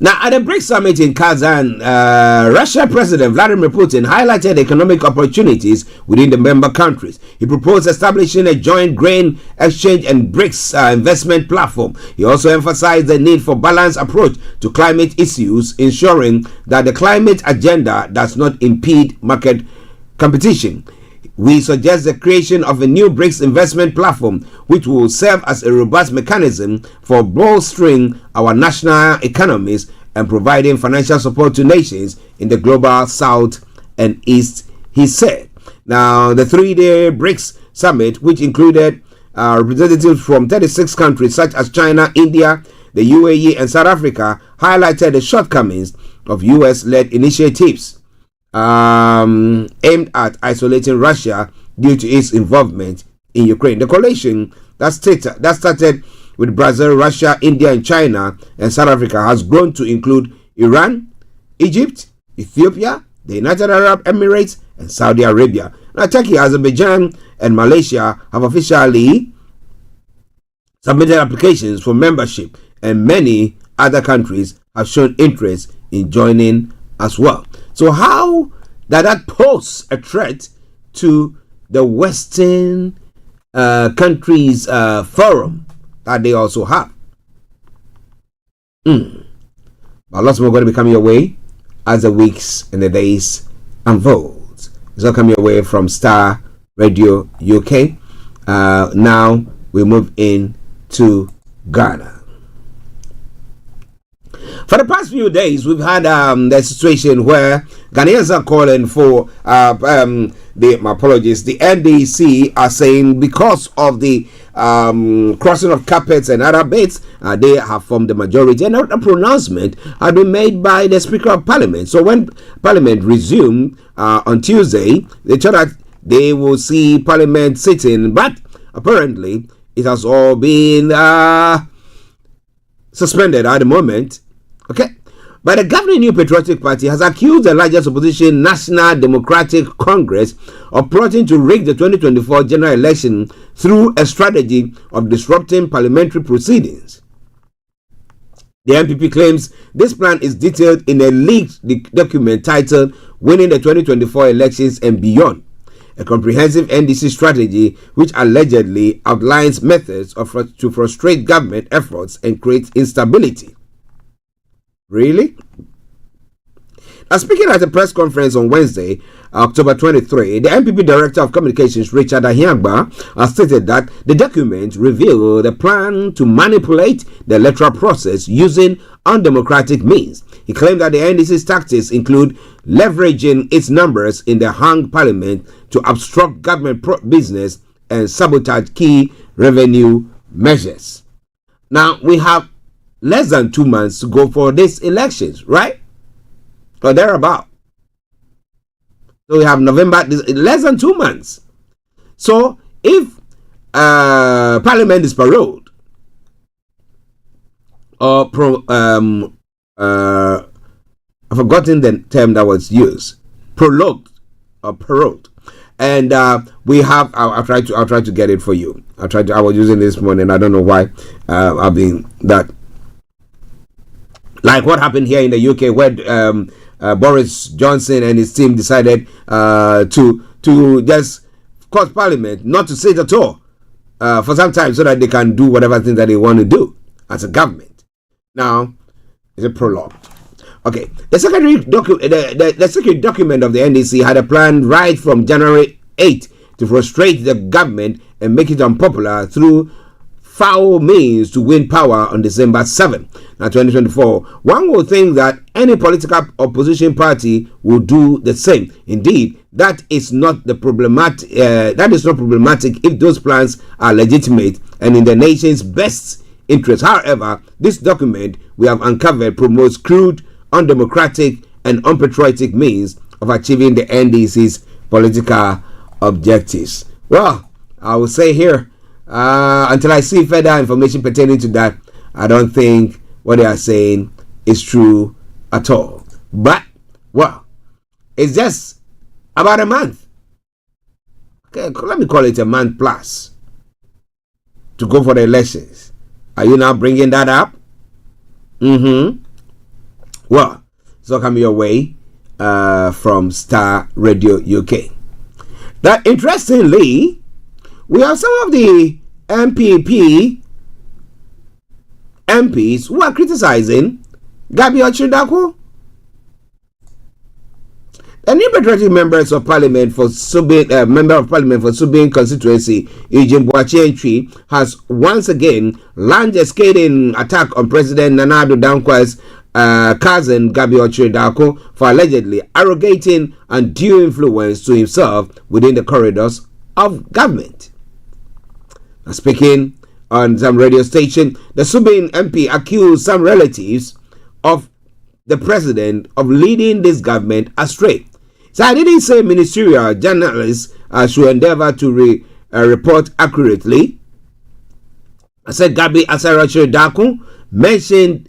Now, at the BRICS summit in Kazan, Russia President Vladimir Putin highlighted economic opportunities within the member countries. He proposed establishing a joint grain exchange and BRICS investment platform. He also emphasized the need for balanced approach to climate issues, ensuring that the climate agenda does not impede market competition. We suggest the creation of a new BRICS investment platform, which will serve as a robust mechanism for bolstering our national economies and providing financial support to nations in the global south and east, he said. Now, the 3-day BRICS summit, which included representatives from 36 countries such as China, India, the UAE, and South Africa, highlighted the shortcomings of US-led initiatives aimed at isolating Russia due to its involvement in Ukraine. The coalition that started with Brazil, Russia, India, and China, and South Africa has grown to include Iran, Egypt, Ethiopia, the United Arab Emirates, and Saudi Arabia. Now, Turkey, Azerbaijan, and Malaysia have officially submitted applications for membership, and many other countries have shown interest in joining as well. So how does that pose a threat to the Western countries forum that they also have? But lots more going to be coming your way as the weeks and the days unfold. It's all coming your way from Starr Radio UK. Now we move in to Ghana. For the past few days, we've had the situation where Ghanaians are calling for the NDC are saying because of the crossing of carpets and other bits, they have formed the majority, and a pronouncement had been made by the Speaker of Parliament. So when Parliament resumed on Tuesday, they thought that they will see Parliament sitting, but apparently it has all been suspended at the moment. Okay, but the governing New Patriotic Party has accused the largest opposition, National Democratic Congress, of plotting to rig the 2024 general election through a strategy of disrupting parliamentary proceedings. The MPP claims this plan is detailed in a leaked document titled Winning the 2024 Elections and Beyond, a comprehensive NDC strategy which allegedly outlines methods to frustrate government efforts and create instability. Really? Now, speaking at a press conference on Wednesday, October 23, the MPP Director of Communications, Richard Ahiagba, stated that the document revealed a plan to manipulate the electoral process using undemocratic means. He claimed that the NDC's tactics include leveraging its numbers in the hung parliament to obstruct government business and sabotage key revenue measures. Now, we have less than 2 months to go for these elections, right? Or thereabout. So we have November, less than 2 months. So if Parliament is paroled, or I've forgotten the term that was used, prologued or paroled, and we have. I'll try to get it for you. I was using this morning. I don't know why I've been that. Like what happened here in the UK, where Boris Johnson and his team decided to just cause Parliament not to sit at all for some time, so that they can do whatever thing that they want to do as a government. Now, it's a prologue. Okay, the secondary document of the NDC had a plan right from January 8 to frustrate the government and make it unpopular through foul means to win power on December 7, 2024. One would think that any political opposition party will do the same. Indeed, that is not problematic if those plans are legitimate and in the nation's best interest. However, this document we have uncovered promotes crude, undemocratic, and unpatriotic means of achieving the NDC's political objectives. Well, I will say here, until I see further information pertaining to that, I don't think what they are saying is true at all. But, well, it's just about a month. Okay, let me call it a month plus to go for the elections. Are you now bringing that up? Well, so come your way from Starr Radio UK. That interestingly, we have some of the MPs who are criticizing Gabi Ochidako. The new patriotic members of Parliament for Member of Parliament for Subin constituency, Eugene Boachientri, has once again launched a scathing attack on President Nana Addo Dankwa's cousin Gabi Ochidako for allegedly arrogating undue influence to himself within the corridors of government. Speaking on some radio station, the Subin MP accused some relatives of the president of leading this government astray. So I didn't say ministerial journalists should endeavor to report accurately. I said Gabi Asaracho Daku mention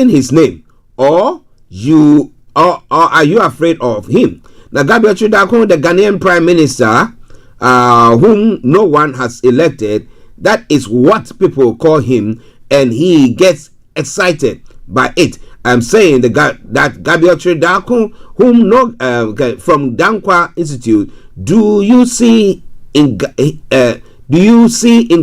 his name, or are you afraid of him? Now Gabi Ochidako, the Ghanaian Prime Minister, whom no one has elected, that is what people call him, and he gets excited by it. I'm saying that Gabi Ochidako, whom from Dankwa Institute, do you see in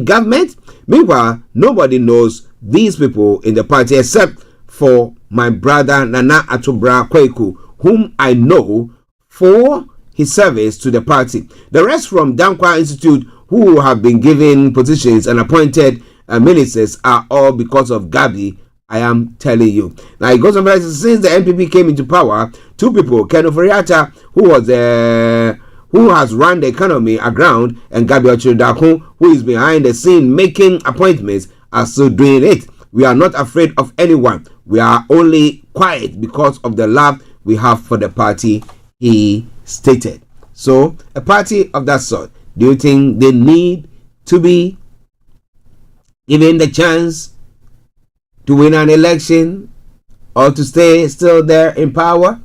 government? Meanwhile, nobody knows these people in the party except for my brother Nana Atubra Koiki, whom I know for his service to the party. The rest from Dankwa Institute, who have been given positions and appointed ministers, are all because of Gabi I am telling you. Now it goes on to say, since the NPP came into power, two people, Ken Ofori-Atta, who has run the economy aground, and Gabriel Chiridakun, who is behind the scene making appointments, are still doing it. We are not afraid of anyone. We are only quiet because of the love we have for the party, he stated. So, a party of that sort, do you think they need to be given the chance to win an election or to stay still there in power?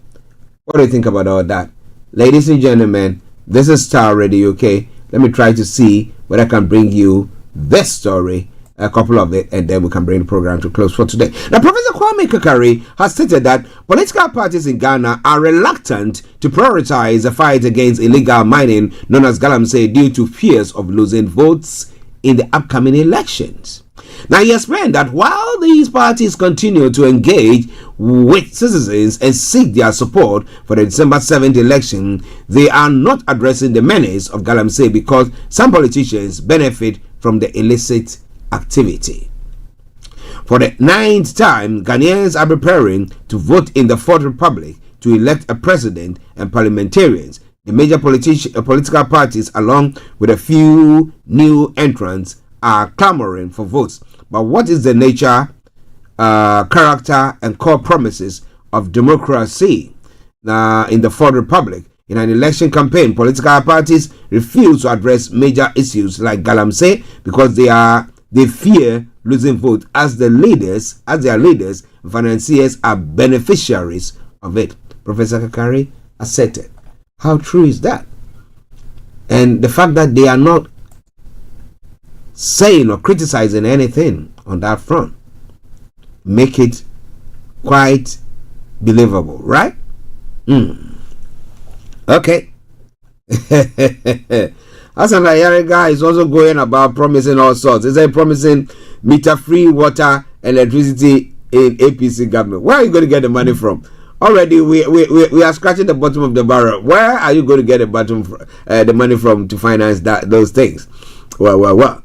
What do you think about all that? Ladies and gentlemen, this is Starr Radio UK. Let me try to see whether I can bring you this story, a couple of it, and then we can bring the program to close for today. Now, Professor Kwame Kakari has stated that political parties in Ghana are reluctant to prioritize the fight against illegal mining, known as galamsey, due to fears of losing votes in the upcoming elections. Now, he explained that while these parties continue to engage with citizens and seek their support for the December 7th election, they are not addressing the menace of galamsey because some politicians benefit from the illicit activity. For the 9th time, Ghanaians are preparing to vote in the Fourth Republic to elect a president and parliamentarians. The major political parties, along with a few new entrants, are clamoring for votes. But what is the nature, character, and core promises of democracy in the Fourth Republic? In an election campaign, political parties refuse to address major issues like galamsey because they fear losing votes, as their leaders and financiers are beneficiaries of it. Professor Kakari asserted. How true is that? And the fact that they are not saying or criticizing anything on that front make it quite believable, right? Okay. Hassan Ayariga is also going about promising all sorts. Is promising meter-free water, electricity in APC government. Where are you going to get the money from? Already, we are scratching the bottom of the barrel. Where are you going to get the money from to finance those things? Well.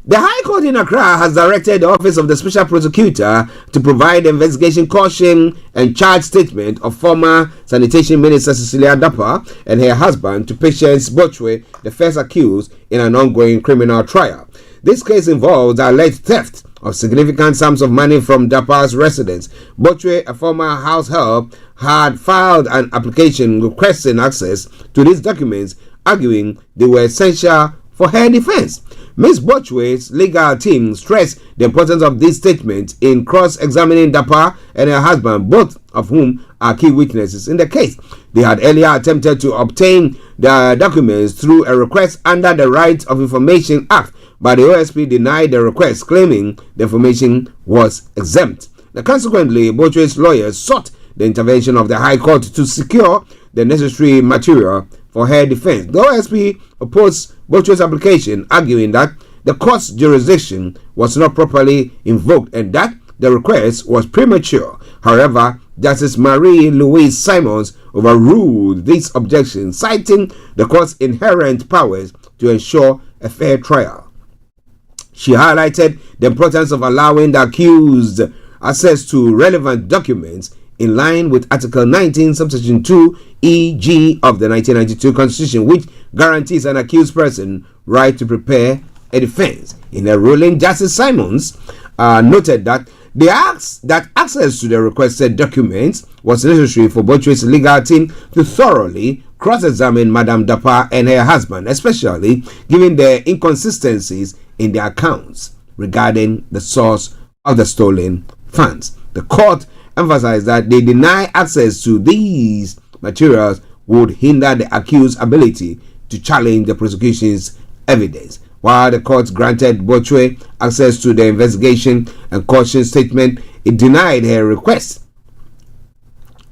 The High Court in Accra has directed the Office of the Special Prosecutor to provide investigation caution and charge statement of former Sanitation Minister Cecilia Dapper and her husband to Patience Botchwe, the first accused in an ongoing criminal trial. This case involves alleged theft of significant sums of money from Dapper's residence. Botchwe, a former house help, had filed an application requesting access to these documents, arguing they were essential for her defense. Ms. Botchwe's legal team stressed the importance of this statement in cross-examining Dapper and her husband, both of whom are key witnesses in the case. They had earlier attempted to obtain the documents through a request under the Right of Information Act, but the OSP denied the request, claiming the information was exempt. Now, consequently, Botchwe's lawyers sought the intervention of the High Court to secure the necessary material for her defense. The OSP opposed Botchwe's application, arguing that the court's jurisdiction was not properly invoked and that the request was premature. However, Justice Marie-Louise Simons overruled these objections, citing the court's inherent powers to ensure a fair trial. She highlighted the importance of allowing the accused access to relevant documents in line with Article 19, Subsection 2, E.G. of the 1992 Constitution, which guarantees an accused person right to prepare a defense. In a ruling, Justice Simons noted that access to the requested documents was necessary for Botchwe's legal team to thoroughly cross-examine Madame Dapper and her husband, especially given the inconsistencies in their accounts regarding the source of the stolen funds. The court emphasized that they deny access to these materials would hinder the accused's ability to challenge the prosecution's evidence. While the court granted Botchwe access to the investigation and caution statement, it denied her request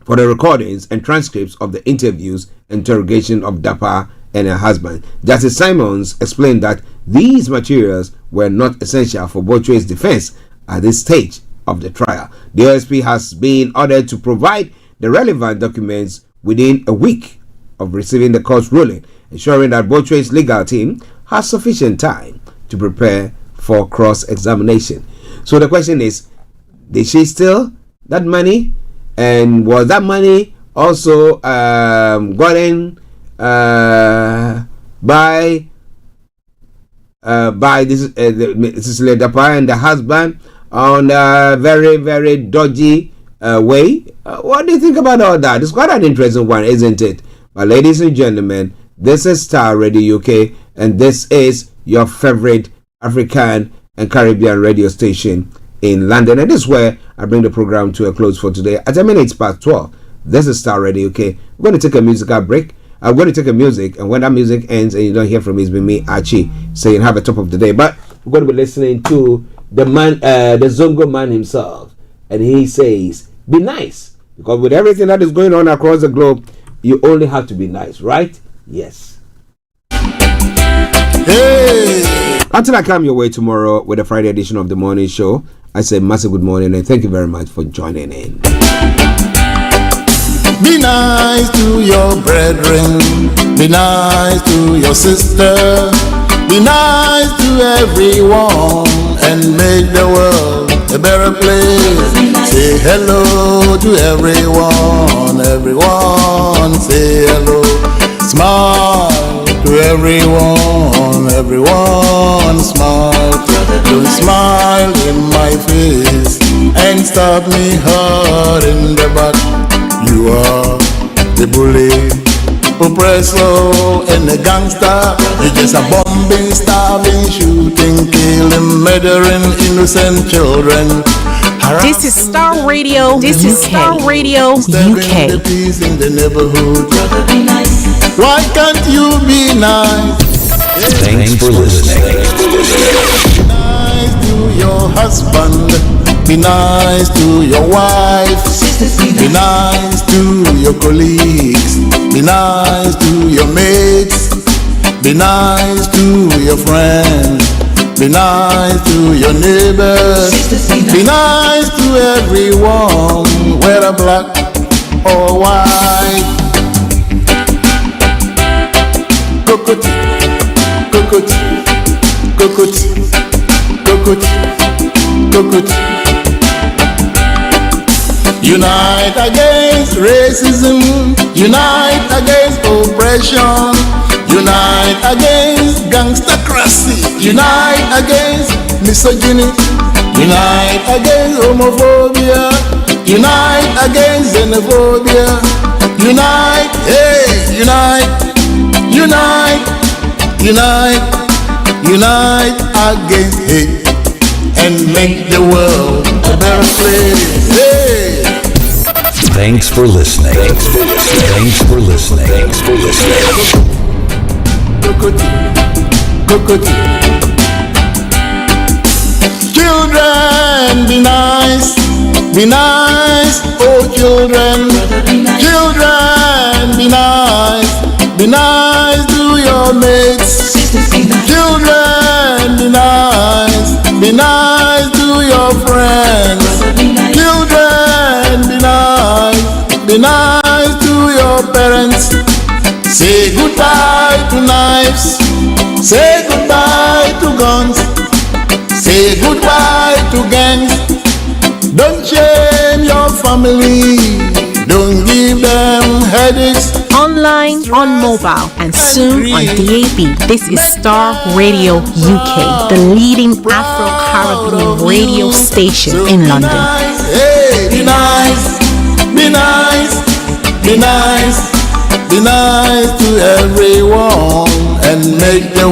for the recordings and transcripts of the interviews and interrogation of Dapper and her husband. Justice Simons explained that these materials were not essential for Botchwe's defense at this stage of the trial. The OSP has been ordered to provide the relevant documents within a week of receiving the court's ruling, ensuring that Botchwe's legal team has sufficient time to prepare for cross-examination. So the question is, Did she steal that money? And was that money also gotten by this Mrs. Ledapa and the husband on a very, very dodgy way? What do you think about all that? It's quite an interesting one, isn't it? But ladies and gentlemen, this is Star Radio UK, and this is your favorite African and Caribbean radio station in London. And this is where I bring the program to a close for today at 12. This is Star Radio UK. We're going to take a musical break. I'm going to take a music, and when that music ends and you don't hear from me, it's been me, Archie, saying have a top of the day. But we're going to be listening to the man, the Zongo man himself, and he says, be nice, because with everything that is going on across the globe, you only have to be nice, right? Yes. Hey. Until I come your way tomorrow with a Friday edition of the morning show, I say massive good morning and thank you very much for joining in. Be nice to your brethren, be nice to your sister, be nice to everyone and make the world a better place. Say hello to everyone, everyone say hello. Smile to everyone, everyone smile. Don't smile in my face and stop me hard in the back. You are the bully, oppressor and a gangster. You're just a bombing, starving, shooting, killing, murdering innocent children. This is Starr Radio. This is Starr Radio UK. The peace in the neighborhood. Why can't you be nice? Thanks for listening. Be nice to your husband. Be nice to your wife. Be nice to your colleagues. Be nice to your mates. Be nice to your friends. Be nice to your neighbors. Be nice to everyone, whether black or white. Cocotte, cocotte, cocotte, cocotte, cocotte. Unite against racism, unite against oppression, unite against gangstercracy, unite against misogyny, unite against homophobia, unite against xenophobia, unite, hey, unite, unite, unite, unite against hate and make the world a better place. Hey. Thanks for listening. Thanks for listening. Thanks for listening. Thanks for listening. Children, be nice, oh children. Children, be nice to your mates. Children, be nice to your friends. Children, be nice to your parents. Say goodbye to knives. Say goodbye to guns. Say goodbye to gangs. Don't shame your family. Don't give them headaches. Online, on mobile, and soon on DAB. This is Starr Radio UK, the leading Afro-Caribbean radio station in London. Hey, be nice, be nice, be nice, be nice to everyone and make the